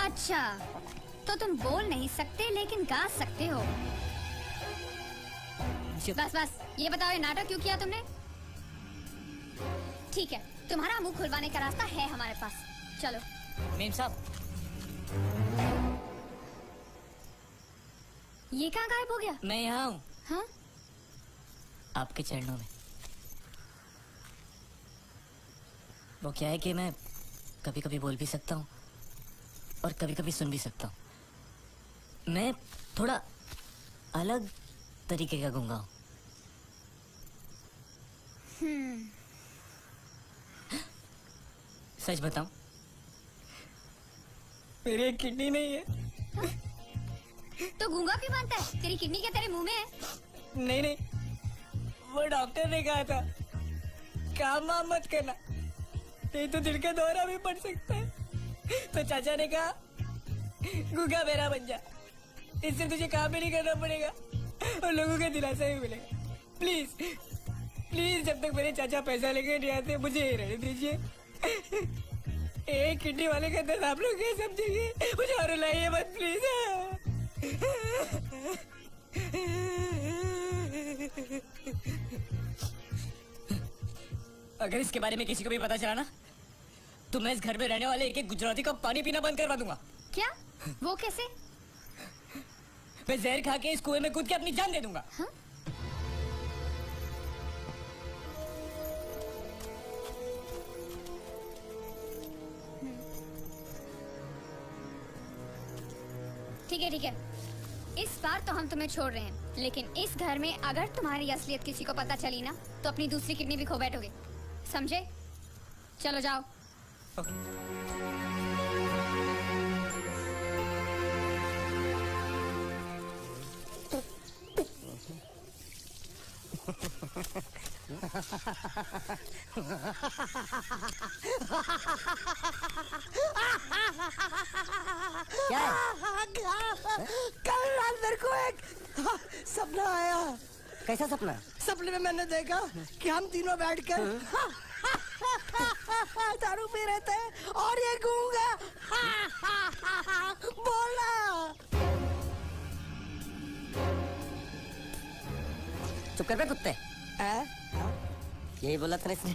अच्छा, तो तुम बोल नहीं सकते लेकिन गा सकते हो। बस बस, ये बताओ ये नाटक क्यों किया तुमने? ठीक है, तुम्हारा मुंह खुलवाने का रास्ता है हमारे पास, चलो। मेम साहब, ये कहाँ गायब हो गया? मैं यहाँ हूँ। हाँ? आपके चरणों में। वो क्या है कि मैं कभी कभी बोल भी सकता हूँ और कभी कभी सुन भी सकता हूँ। मैं थोड़ा अलग तरीके का गूंगा हूँ। सच बताऊं, मेरी एक किडनी नहीं है। तो गूंगा क्यों मानता है? तेरी किडनी क्या तेरे मुंह में है? नहीं नहीं, वो डॉक्टर ने कहा था काम वाम मत करना, नहीं तो दिल का दौरा भी पड़ सकता है। तो चाचा ने कहा गूंगा मेरा बन जा, इससे तुझे काम भी नहीं करना पड़ेगा और लोगों का दिलासा भी मिलेगा। प्लीज प्लीज, जब तक मेरे चाचा पैसा लेके नहीं आते मुझे ही रहने दीजिए। एक किडनी वाले का दर्द आप लोग क्या समझेंगे? मुझे और रुलाइए मत प्लीज। अगर इसके बारे में किसी को भी पता चला ना, तो मैं इस घर में रहने वाले एक एक गुजराती का पानी पीना बंद करवा दूंगा। क्या? वो कैसे? मैं जहर खा के इस कुएं में कूद के अपनी जान दे दूंगा। हाँ? ठीक है, इस बार तो हम तुम्हें छोड़ रहे हैं, लेकिन इस घर में अगर तुम्हारी असलियत किसी को पता चली ना, तो अपनी दूसरी किडनी भी खो बैठोगे, समझे? चलो जाओ। क्या है? कल रात मेरे को एक सपना आया। कैसा सपना? सपने में मैंने देखा कि हम तीनों बैठकर दारू पी रहे थे और ये गूंगा बोला। चुप कर बे कुत्ते। यही बोला था इसने।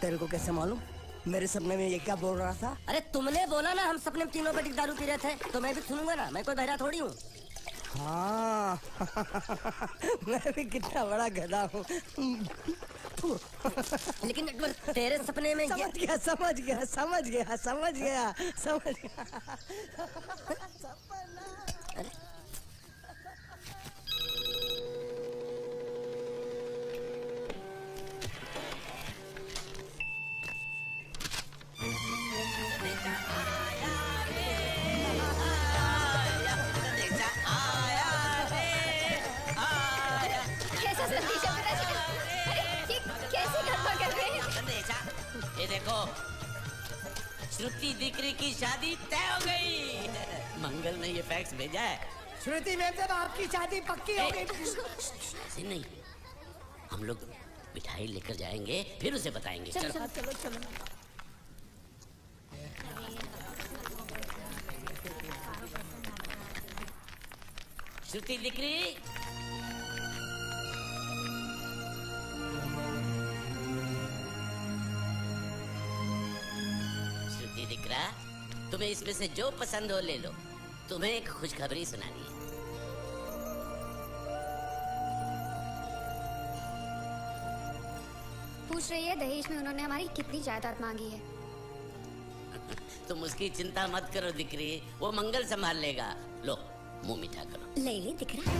तेरे को कैसे मालूम मेरे सपने में ये क्या बोल रहा था? अरे तुमने बोला ना हम सपने में तीनों बैठ के दारू पी रहे थे, तो मैं भी सुनूंगा ना, मैं कोई बहरा थोड़ी हूँ। हाँ मैं भी कितना बड़ा गधा हूँ। लेकिन तेरे सपने में समझ गया समझ गया समझ गया समझ गया समझ गया। कैसा संदेशा पिताजी का? अरे ये कैसे गड़बड़ कर रहे हैं? संदेशा, ये देखो, श्रुति दिकरी की शादी तय हो गई। मंगल ने ये फैक्स भेजा है। श्रुति मैम से आपकी शादी पक्की हो गई। ऐसे नहीं, हम लोग मिठाई लेकर जाएंगे फिर उसे बताएंगे। चलो चलो चलो चलो। श्रुति दिकरी, श्रुति दिकरा, तुम्हें इसमें से जो पसंद हो ले लो। तुम्हें एक खुशखबरी सुनानी है। पूछ रही है दहेज में उन्होंने हमारी कितनी जायदाद मांगी है। तुम उसकी चिंता मत करो दिकरी, वो मंगल संभाल लेगा। लो मुंह मीठा करो। ले ले दिख रहा।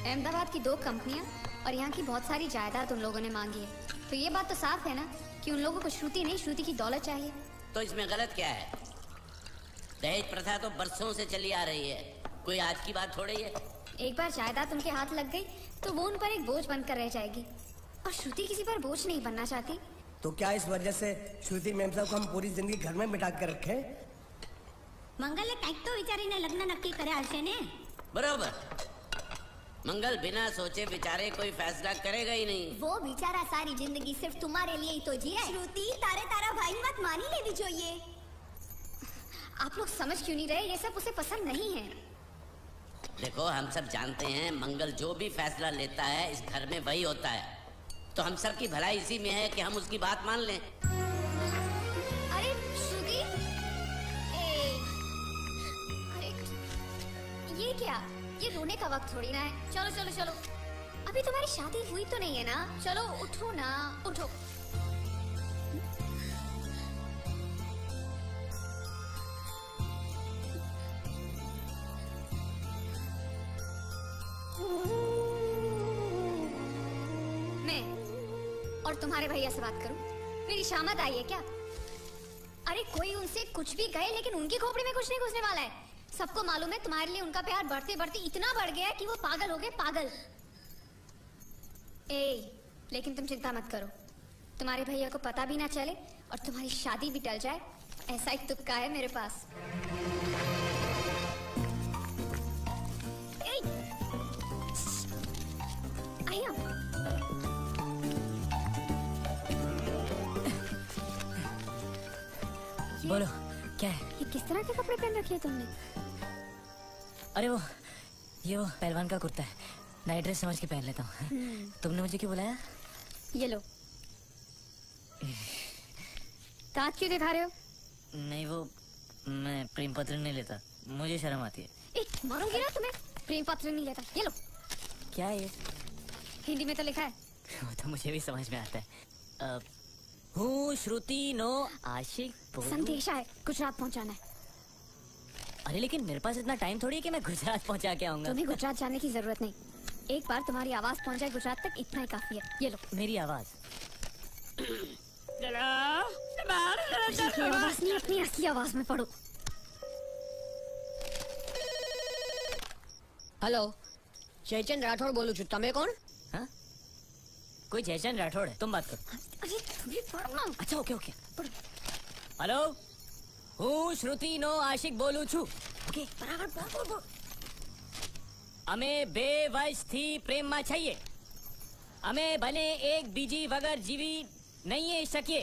अहमदाबाद की 2 कंपनियां और यहाँ की बहुत सारी जायदाद उन लोगों ने मांगी है, तो ये बात तो साफ है ना कि उन लोगों को श्रुति नहीं, श्रुति की दौलत चाहिए। तो इसमें गलत क्या है? दहेज प्रथा तो बरसों से चली आ रही है, कोई आज की बात थोड़ी है। एक बार जायदाद उनके हाथ लग गई तो वो उन पर एक बोझ बनकर रह जाएगी, और श्रुति किसी पर बोझ नहीं बनना चाहती। तो क्या इस वजह से श्रुति मैम साहब को हम पूरी जिंदगी घर में बिठा कर रखे? મંગલે કંઈક તો વિચારીને લગ્ન નક્કી કર્યા હશે ને? बरोबर, मंगल बिना सोचे विचारे कोई फैसला करेगा ही नहीं। वो बेचारा सारी जिंदगी सिर्फ तुम्हारे लिए ही तो जिया है। श्रुति तारे तारा भाई मत मानी लेनी चाहिए। आप लोग समझ क्यों नहीं रहे? ये सब उसे पसंद नहीं है। देखो, हम सब जानते हैं मंगल जो भी फैसला लेता है इस घर में वही होता है, तो हम सब की भलाई इसी में है कि हम उसकी बात मान लें। अरे श्रुति, अरे ये क्या? ये रोने का वक्त थोड़ी ना है। चलो चलो चलो, अभी तुम्हारी शादी हुई तो नहीं है ना? चलो उठो ना, उठो। मैं और तुम्हारे भैया से बात करूं? मेरी शामत आई है क्या? अरे कोई उनसे कुछ भी कहे, लेकिन उनकी खोपड़ी में कुछ नहीं घुसने वाला है। सबको मालूम है तुम्हारे लिए उनका प्यार बढ़ते बढ़ते इतना बढ़ गया है कि वो पागल हो गए, पागल। लेकिन तुम चिंता मत करो, तुम्हारे भैया को पता भी ना चले और तुम्हारी शादी भी टल जाए, ऐसा एक तुक्का है मेरे पास। बोलो क्या है? ये किस तरह के कपड़े पहन रखे हैं तुमने? अरे वो ये वो पहलवान का कुर्ता है, नाइट ड्रेस समझ के पहन लेता हूँ। तुमने मुझे क्यों बुलाया? ये लो। दांत क्यों दिखा रहे हो? नहीं, वो मैं प्रेम पत्र नहीं लेता, मुझे शर्म आती है। मारूंगी ना तुम्हें। प्रेम पत्र नहीं लेता। ये लो। क्या है ये? हिंदी में तो लिखा है। वो तो मुझे भी समझ में आता है। हूँ श्रुति नो आशिक। संदेशा है, गुजरात पहुंचाना है। अरे लेकिन मेरे पास इतना टाइम थोड़ी है कि मैं गुजरात पहुंचा के आऊंगा। तुम्हें गुजरात जाने की जरूरत नहीं, एक बार तुम्हारी आवाज पहुंच जाए गुजरात तक, इतना ही काफी है। ये लो। मेरी आवाज? ये आवाज नहीं, अपनी असली आवाज में पढ़ो। हेलो, जयचंद राठौड़ बोलू છું, તમે કોણ? हाँ? कोई जयचंद राठौड़ है, तुम बात करो। अरे तुम्हें पढ़ो ना। अच्छा ओके ओके। हेलो, હું શ્રુતિ નો આશિક બોલું છું। ओके बराबर बोल बोल बोल। અમે 2 વર્ષથી પ્રેમમાં છીએ। અમે ભલે એક બીજી વગર જીવી નહીં શકીએ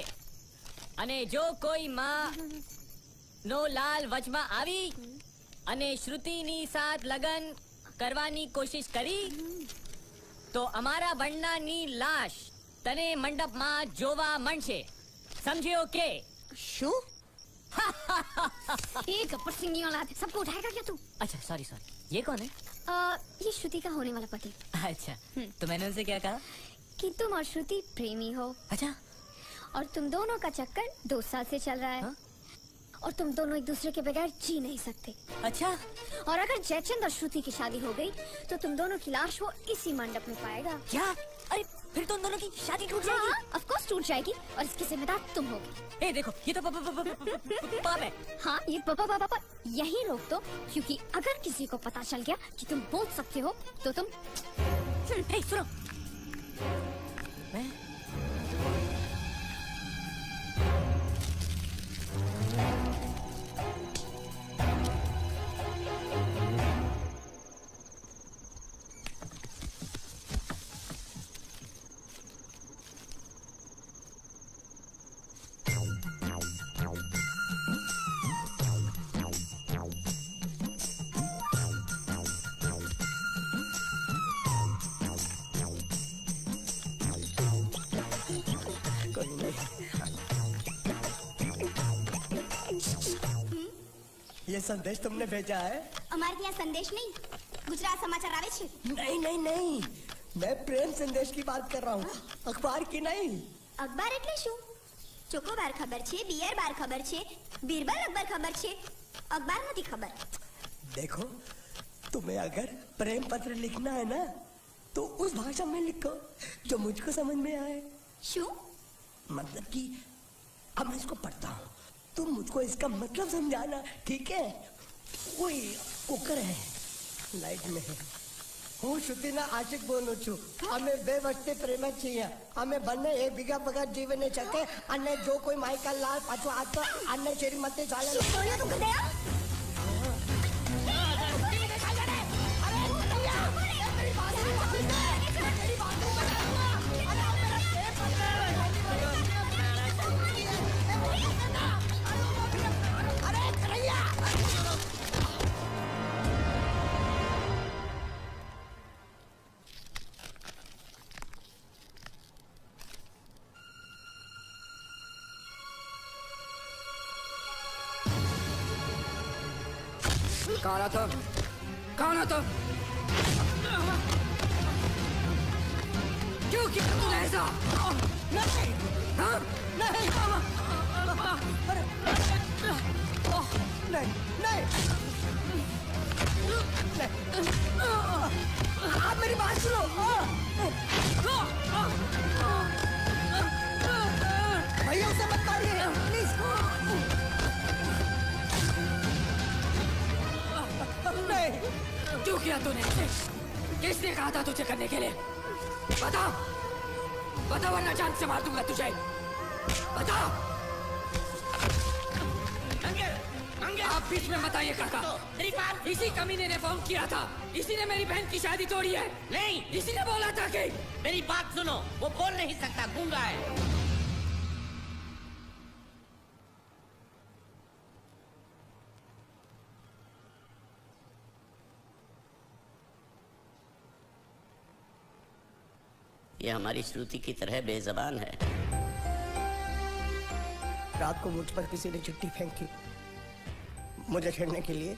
અને જો કોઈ માં નો લાલ વચમાં આવી અને શ્રુતિની સાથ લગન કરવાની કોશિશ કરી તો અમારા બંનેની લાશ તને મંડપમાં જોવા મળશે। સમજ્યો કે? શું? एक गप्पर सिंगनी वाला है, सबको उठाएगा क्या तू? अच्छा सॉरी सॉरी, ये कौन है? ये श्रुति का होने वाला पति। अच्छा, तो मैंने उनसे क्या कहा? कि तुम और श्रुति प्रेमी हो अच्छा, और तुम दोनों का चक्कर 2 साल से चल रहा है। हाँ? और तुम दोनों एक दूसरे के बगैर जी नहीं सकते। अच्छा और अगर जयचंद और श्रुति की शादी हो गई तो तुम दोनों की लाश वो इसी मंडप में पाएगा। क्या? अरे फिर तो उन दोनों की शादी टूट जाएगी। हाँ, ऑफ कोर्स टूट जाएगी और इसकी जिम्मेदार तुम होगी। ए देखो, ये तो पाप है। हाँ, ये पापा यही रोक दो, क्योंकि अगर किसी को पता चल गया कि तुम बोल सकते हो तो तुम ए, सुनो, मैं ये संदेश तुमने भेजा है? અમારે ત્યાં સંદેશ નહીં, ગુજરાત સમાચાર આવે છે। नहीं नहीं नहीं, मैं प्रेम संदेश की बात कर रहा हूँ, अखबार की नहीं। અખબાર એટલે શું? ચોકોબાર ખબર છે, બિયર બાર ખબર છે, બીરબલ અખબાર ખબર છે, અખબાર નથી ખબર। देखो, तुम्हें अगर प्रेम पत्र लिखना है ना तो उस भाषा में लिखो जो मुझको समझ में आए। શું? मतलब कि अब मैं इसको पढ़ता हूँ, तुम मुझको इसका मतलब समझाना, ठीक है? कोई कुकर है लाइट में है। હું શ્રુતિના આશિક બોલું છું। અમે 2 વર્ષથી પ્રેમ જ છીએ। અમે બંને એક બીજા વગર જીવી નહીં શકે અને જો કોઈ માઈકલ લાલ પાછો આ તો આને શ્રીમતી ચાલે। બોલ્યો તું ગધેડા? कौन हो तुम? कौन हो तुम? क्यों किया तुमने ऐसा? नहीं, हाँ? नहीं, नहीं, आप मेरी बात सुनो। भैया उसे मत मारिए, प्लीज। नहीं, क्यों किया तूने? किसने कहा था तुझे करने के लिए? बता, बता वरना जान से मार दूंगा तुझे। बता। आप बीच में मत आइए काका। मेरी बात, इसी कमीने ने फोन किया था, इसी ने मेरी बहन की शादी तोड़ी है। नहीं, इसी ने बोला था कि मेरी बात सुनो, वो बोल नहीं सकता, गूंगा है। ये हमारी श्रुति की तरह बेजबान है। रात को मुझ पर किसी ने चिट्ठी फेंकी मुझे छेड़ने के लिए।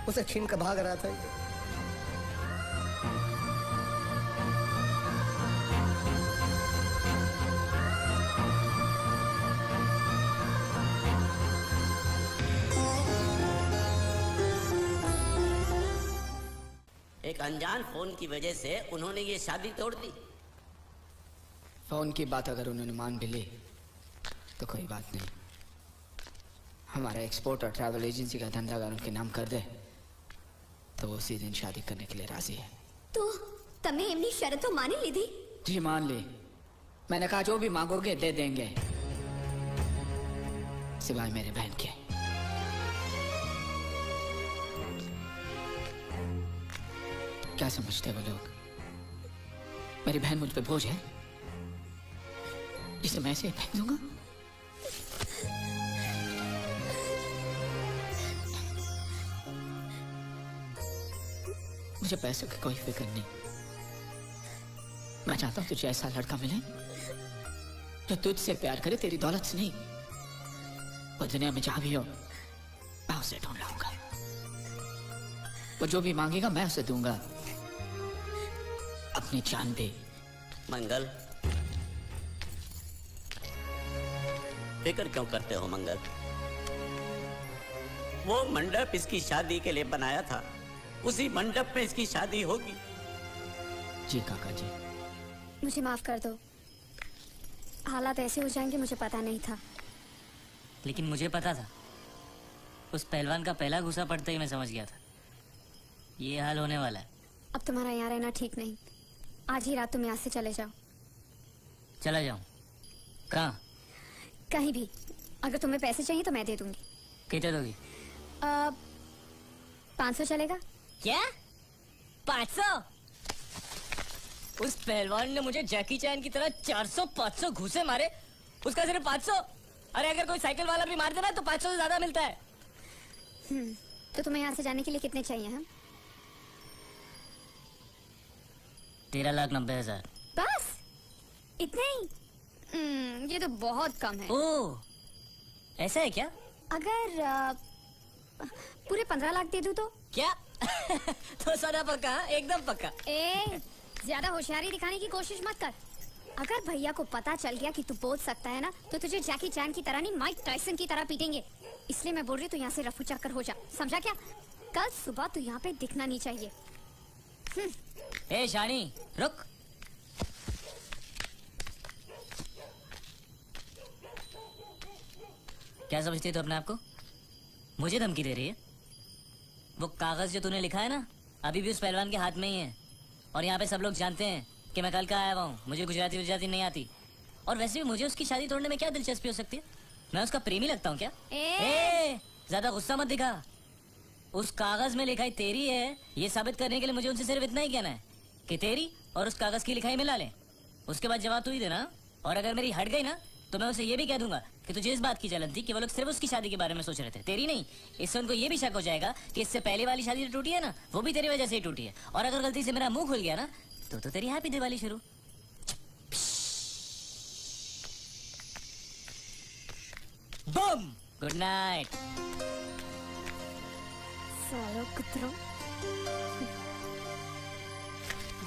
उसे छीन कर भाग रहा था। एक अनजान फोन की वजह से उन्होंने ये शादी तोड़ दी। फोन की बात अगर उन्होंने मान भी ली तो कोई बात नहीं, हमारा एक्सपोर्ट और ट्रैवल एजेंसी का धंधा अगर उनके नाम कर दे तो वो उसी दिन शादी करने के लिए राजी है। तो तमे एमनी शर्तो मानी लीधी? जी मान ली। मैंने कहा जो भी मांगोगे दे देंगे, सिवाय मेरे बहन के। क्या समझते वो लोग? मेरी बहन मुझ पे बोझ है जिसे मैं ऐसे ही फेंक दूंगा? मुझे पैसों की कोई फिक्र नहीं। मैं चाहता हूं तुझे ऐसा लड़का मिले जो तुझसे प्यार करे, तेरी दौलत से नहीं। वो दुनिया में जहां भी हो मैं उसे ढूंढ लाऊंगा। वो जो भी मांगेगा मैं उसे दूंगा, अपनी जान दे। मंगल, फिक्र क्यों करते हो मंगल? वो मंडप इसकी शादी के लिए बनाया था, उसी मंडप में इसकी शादी होगी। जी काका जी। मुझे माफ कर दो, हालात ऐसे हो जाएंगे मुझे पता नहीं था। लेकिन मुझे पता था। उस पहलवान का पहला घुसा पड़ते ही मैं समझ गया था ये हाल होने वाला है। अब तुम्हारा यहाँ रहना ठीक नहीं, आज ही रात तुम यहाँ से चले जाओ। चला जाऊं? कहाँ? कहीं भी। अगर तुम्हें पैसे चाहिए तो मैं दे दूंगी। कितने दोगी? 500 चलेगा? क्या? 500? उस पहलवान ने मुझे जैकी चैन की तरह 400-500 घूसे मारे, उसका सिर्फ 500? अरे अगर कोई साइकिल वाला भी मार देना तो 500 से ज्यादा मिलता है। तो तुम्हें यहाँ से जाने के लिए कितने चाहिए हम? 13,90,000। बस इतने ही? ये तो बहुत कम है। ओह, ऐसा है क्या? अगर पूरे 15 लाख दे दूं तो? क्या? तो सदा पक्का, एकदम पक्का। ज्यादा होशियारी दिखाने की कोशिश मत कर। अगर भैया को पता चल गया कि तू बोल सकता है ना, तो तुझे जैकी चैन की तरह नहीं, माइक टायसन की तरह पीटेंगे। इसलिए मैं बोल रही हूँ तू यहाँ से रफू चक्कर हो जा, समझा क्या? कल सुबह तू यहाँ पे दिखना नहीं चाहिए। ए शानी, रुक। क्या समझती है तू अपने आप को? मुझे धमकी दे रही है? वो कागज जो तूने लिखा है ना, अभी भी उस पहलवान के हाथ में ही है। और यहाँ पे सब लोग जानते हैं कि मैं कल का आया हुआ हूँ, मुझे गुजराती नहीं आती। और वैसे भी मुझे उसकी शादी तोड़ने में क्या दिलचस्पी हो सकती है? मैं उसका प्रेमी लगता हूँ क्या? ज्यादा गुस्सा मत दिखा। उस कागज में लिखाई तेरी है, ये साबित करने के लिए मुझे उनसे सिर्फ इतना ही कहना है कि तेरी और उस कागज की लिखाई मिला ले। उसके बाद जवाब तू ही देना। और अगर मेरी हट गई ना तो मैं उसे ये भी कह दूंगा कि तुझे इस बात की जलन थी कि वो लोग सिर्फ उसकी शादी के बारे में सोच रहे थे, तेरी नहीं। इससे उनको ये भी शक हो जाएगा कि इससे पहले वाली शादी जो टूटी है ना, वो भी तेरी वजह से ही टूटी है। और अगर गलती से मेरा मुंह खुल गया ना तो तेरी हैप्पी दिवाली शुरू। बम। Good night. सालो कुत्रों।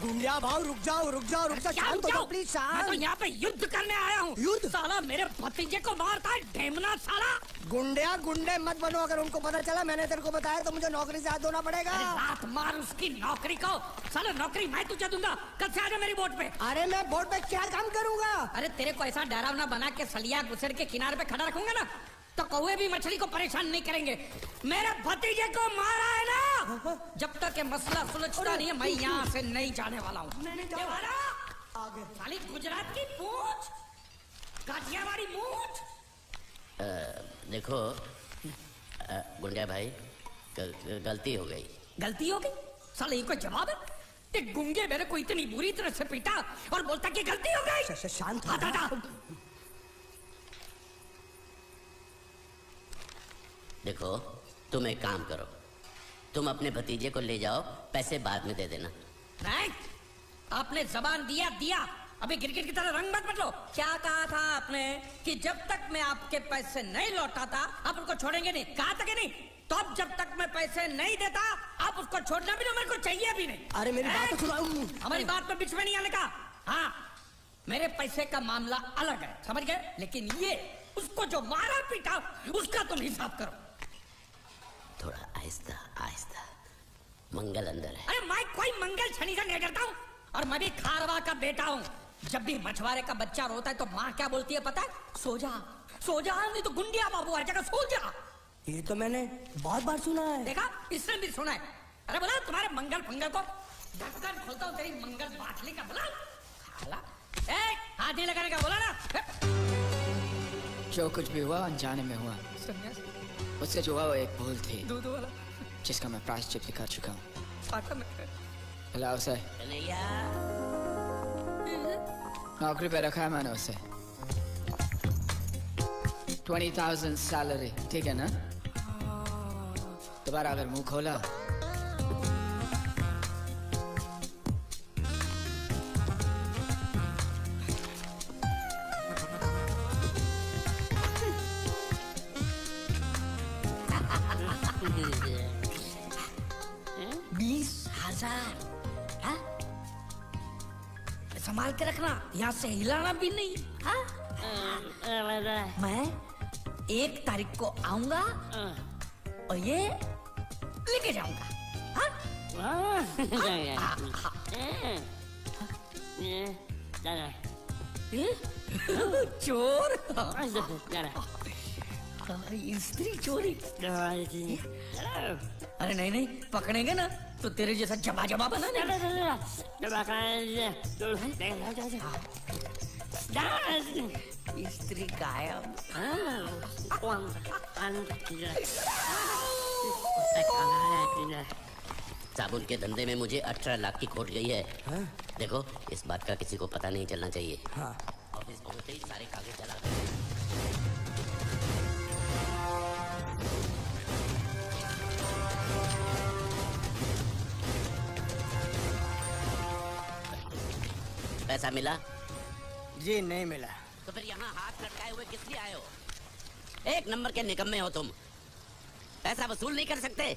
गुंडिया भाव रुक जाओ। शांत हो जाओ प्लीज। मैं तो यहाँ पे युद्ध करने आया हूँ। युद्ध? साला मेरे भतीजे को मारता है, ढेमना साला। गुंडे मत बनो। अगर उनको पता चला मैंने तेरे को बताया तो मुझे नौकरी से हाथ धोना पड़ेगा। लात मार उसकी नौकरी को। साला नौकरी मैं तुझे दूंगा। कल से आजा मेरी बोट पे। अरे मैं बोट पे क्या काम करूंगा? अरे तेरे को ऐसा डरावना बना के सलिया गुसर के किनारे पे खड़ा रखूंगा ना, तो कौवे भी मछली को परेशान नहीं करेंगे। मेरे भतीजे को मारा है ना, जब तक ये मसला सुलझता नहीं है मैं यहाँ से नहीं जाने वाला हूँ। साली गुजरात की पूंछ, काठियावाड़ी मूंछ। देखो गुंडा भाई, गलती हो गई। गलती हो गई? साले ये कोई जवाब है? ते गुंगे मेरे को इतनी बुरी तरह से पीटा और बोलता कि गलती हो गई। शांत हो जा। देखो तुम एक काम करो, तुम अपने भतीजे को ले जाओ, पैसे बाद में दे देना। नहीं, आपने जबान दिया, अभी गिरगिट की तरह रंग मत बदलो। क्या कहा था आपने कि जब तक मैं आपके पैसे नहीं लौटाता आप उनको छोड़ेंगे नहीं? कहा था कि नहीं? तो अब जब तक मैं पैसे नहीं देता आप उसको छोड़ना भी नहीं, मेरे को चाहिए भी नहीं। अरे मेरी बात तो सुनो। हमारी बात में बीच में नहीं आने का। हाँ, मेरे पैसे का मामला अलग है, समझ गए? लेकिन ये उसको जो मारा पीटा उसका तुम हिसाब करो। थोड़ा आहिस्ता आहिस्ता, मंगल अंदर है। अरे मैं कोई मंगल शनि से नहीं डरता हूँ, और मैं भी खारवा का बेटा हूँ। जब भी मछुआरे का बच्चा रोता है तो माँ क्या बोलती है पता है? सो जा सो जा, नहीं तो गुंडिया बाबू हर जगह सो जा। ये तो मैंने बहुत बार सुना है। देखा, इसने भी सुना है। अरे बोला तुम्हारे मंगल फंगल को ढक्कन खोलता हूँ तेरी मंगल बाटली का, बोला साला। हाथ नहीं लगाने का बोला ना। जो कुछ भी हुआ अनजाने में हुआ। उससे जो हुआ वो एक भूल थी दूध वाला जिसका मैं प्रायश्चित भी कर चुका हूँ। पाटा में बुलाओ उसे। कन्हैया, नौकरी पे रखा है मैंने उसे। 20,000 सैलरी, ठीक है ना? दोबारा अगर मुंह खोला संभाल के रखना, यहाँ से हिलाना भी नहीं। हाँ? मैं 1 तारीख को आऊंगा और ये लेके जाऊंगा। चोर, स्त्री चोरी। अरे नहीं नहीं, पकड़ेंगे ना तो तेरे जैसा जबा जबा बना स्त्री गायब। साबुन के धंधे में मुझे 18 लाख की खोट गई है। देखो, इस बात का किसी को पता नहीं चलना चाहिए। ऑफिस पहुंचते ही सारे कागज चला दे। पैसा मिला? जी नहीं मिला। तो फिर यहाँ हाथ लटकाए हुए किस लिए आए हो? 1 नंबर के निकम्मे हो तुम। पैसा वसूल नहीं कर सकते।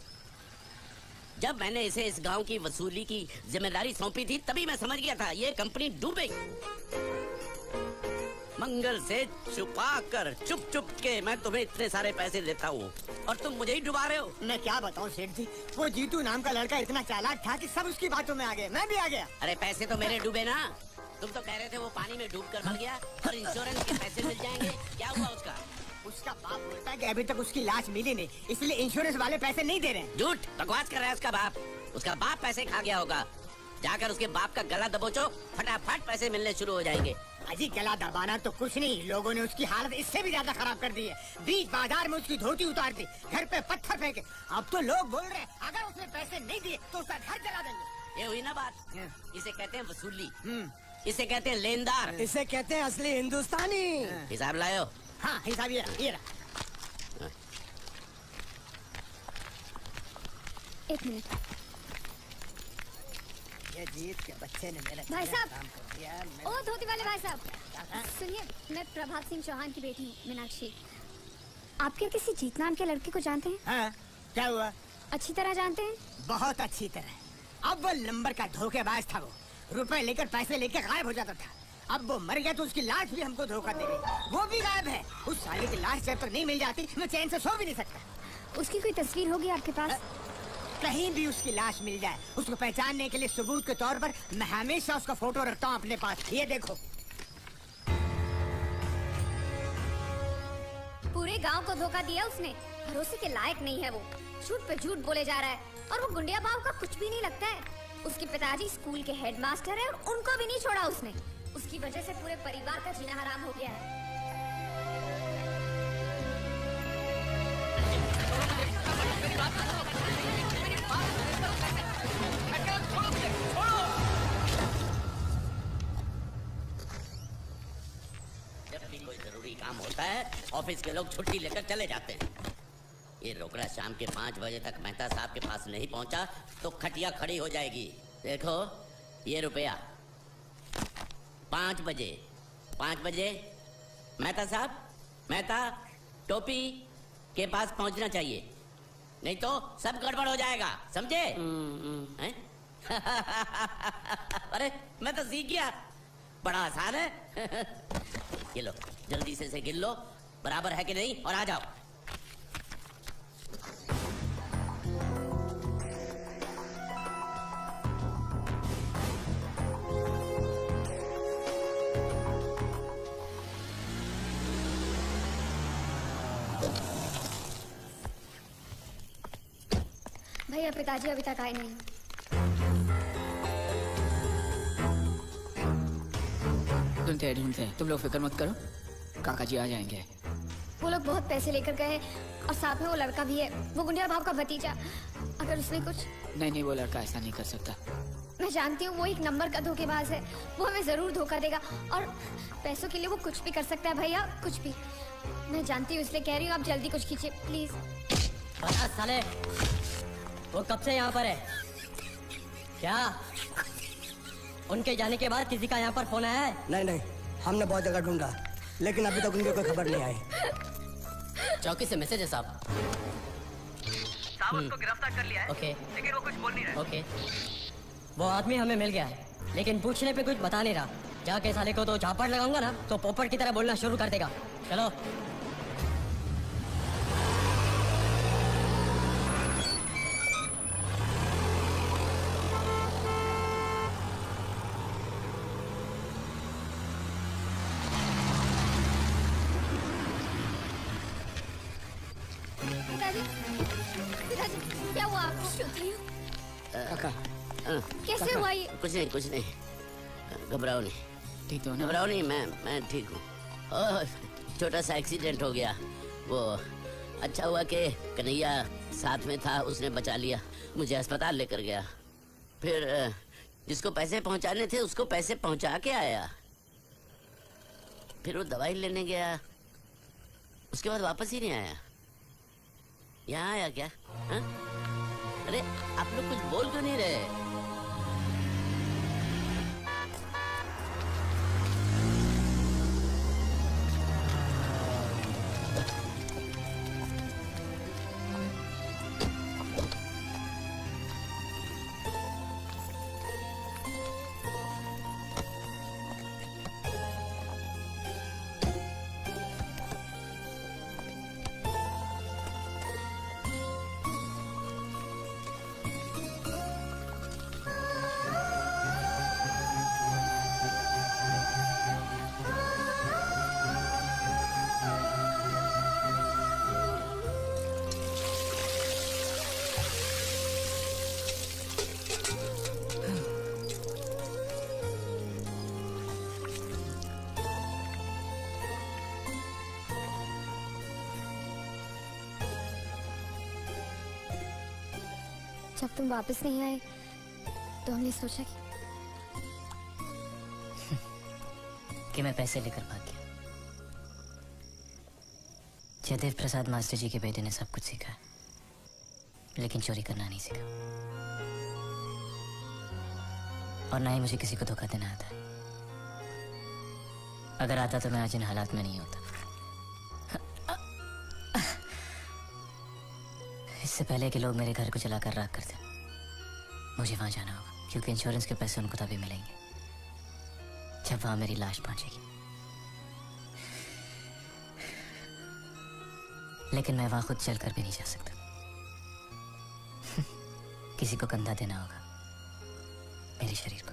जब मैंने इसे इस गांव की वसूली की जिम्मेदारी सौंपी थी तभी मैं समझ गया था ये कंपनी डूबेगी। मंगल से छुपा कर चुप चुप के मैं तुम्हें इतने सारे पैसे देता हूँ और तुम मुझे ही डुबा रहे हो। मैं क्या बताऊँ सेठ जी, वो जीतू नाम का लड़का इतना चालाक था कि सब उसकी बातों में आ गए, मैं भी आ गया। अरे पैसे तो मेरे डूबे ना। तुम तो कह रहे थे वो पानी में डूब कर मर गया और इंश्योरेंस के पैसे मिल जाएंगे। क्या हुआ उसका? उसका बाप बोलता है कि अभी तक उसकी लाश मिली नहीं, इसलिए इंश्योरेंस वाले पैसे नहीं दे रहे। झूठ बकवास कर रहा है उसका बाप। उसका बाप पैसे खा गया होगा। जाकर उसके बाप का गला दबोचो, फटाफट पैसे मिलने शुरू हो जाएंगे। अजी गला दबाना तो कुछ नहीं, लोगों ने उसकी हालत इससे भी ज्यादा खराब कर दी है। बीच बाजार में उसकी धोती उतार दी, घर पे पत्थर फेंके। अब तो लोग बोल रहे हैं अगर उसने पैसे नहीं दिए तो उसका घर जला देंगे। ये हुई ना बात। इसे कहते हैं वसूली। इसे कहते हैं लेनदार। इसे कहते हैं असली हिंदुस्तानी। हिसाब लायो। हाँ हिसाब ये रहा। 1 मिनट। ये जीत के बच्चे ने मेरा भाई साहब, काम कर दिया। ओ धोती वाले भाई साहब, सुनिए, मैं प्रभात सिंह चौहान की बेटी हूँ, मीनाक्षी। आप क्या किसी जीत नाम के लड़के को जानते हैं? हाँ, क्या हुआ? अच्छी तरह जानते हैं? बहुत अच्छी तरह। अब वो नंबर का धोखेबाज था। वो रुपए लेकर पैसे लेकर गायब हो जाता था। अब वो मर गया तो उसकी लाश भी हमको धोखा दे गई। वो भी गायब है। उस साले की लाश जब तक नहीं मिल जाती मैं चैन से सो भी नहीं सकता। उसकी कोई तस्वीर होगी आपके पास? कहीं भी उसकी लाश मिल जाए, उसको पहचानने के लिए सबूत के तौर पर मैं हमेशा उसका फोटो रखता हूँ अपने पास। ये देखो। पूरे गांव को धोखा दिया उसने। भरोसे के लायक नहीं है वो। झूठ पे झूठ बोले जा रहा है और वो गुंडिया बाबू का कुछ भी नहीं लगता है। उसके पिताजी स्कूल के हेडमास्टर है और उनको भी नहीं छोड़ा उसने। उसकी वजह से पूरे परिवार का जीना हराम हो गया है। जब भी कोई जरूरी काम होता है ऑफिस के लोग छुट्टी लेकर चले जाते हैं। ये रोकड़ा शाम के 5 बजे तक मेहता साहब के पास नहीं पहुंचा तो खटिया खड़ी हो जाएगी। देखो ये रुपया 5 बजे मेहता साहब, मेहता टोपी के पास पहुंचना चाहिए, नहीं तो सब गड़बड़ हो जाएगा, समझे? हैं? अरे मैं तो सीख गया, बड़ा आसान है। ये लो, जल्दी से गिन लो बराबर है कि नहीं और आ जाओ। भैया पिताजी अभी तक आए नहीं। ढूंढते तुम लोग फिक्र मत करो, काका जी आ जाएंगे। वो लोग बहुत पैसे लेकर गए और साथ में वो लड़का भी है, वो गुंडिया भाव का भतीजा। अगर उसने कुछ... नहीं, वो लड़का ऐसा नहीं कर सकता। मैं जानती हूँ वो एक नंबर का धोखेबाज है, वो हमें जरूर धोखा देगा और पैसों के लिए वो कुछ भी कर सकता है भैया, कुछ भी। मैं जानती हूँ इसलिए कह रही हूँ, आप जल्दी कुछ कीजिए प्लीज। साले, वो कब से यहाँ पर है? क्या उनके जाने के बाद किसी का यहाँ पर फोन आया है? नहीं, हमने बहुत जगह ढूंढा लेकिन अभी तक उनकी कोई खबर नहीं आई। चौकी से मैसेज है साहब। उसको गिरफ्तार कर लिया है। ओके। लेकिन वो कुछ बोल नहीं रहा। ओके, वो आदमी हमें मिल गया है लेकिन पूछने पे कुछ बता नहीं रहा। जाके साले को तो झापड़ लगाऊंगा ना तो पोपट की तरह बोलना शुरू कर देगा। चलो। पिताजी क्या हुआ? काका कैसे हुआ ये? कुछ नहीं, घबराओ नहीं। ठीक तो ना? घबराओ नहीं, मैं ठीक हूँ। छोटा सा एक्सीडेंट हो गया, वो अच्छा हुआ कि कन्हैया साथ में था, उसने बचा लिया, मुझे अस्पताल लेकर गया। फिर जिसको पैसे पहुंचाने थे उसको पैसे पहुंचा के आया। फिर वो दवाई लेने गया, उसके बाद वापस ही नहीं आया। यहाँ आया क्या? हा? अरे आप लोग कुछ बोल क्यों नहीं रहे? जब तुम वापस नहीं आए तो हमने सोचा कि मैं पैसे लेकर भाग गया। जयदेव प्रसाद मास्टर जी के बेटे ने सब कुछ सीखा लेकिन चोरी करना नहीं सीखा, और ना ही मुझे किसी को धोखा देना आता है। अगर आता तो मैं आज इन हालात में नहीं होता। इससे पहले कि लोग मेरे घर को जलाकर राख कर दें, मुझे वहां जाना होगा, क्योंकि इंश्योरेंस के पैसे उनको तभी मिलेंगे जब वहां मेरी लाश पहुंचेगी। लेकिन मैं वहां खुद चलकर भी नहीं जा सकता। किसी को कंधा देना होगा मेरे शरीर को।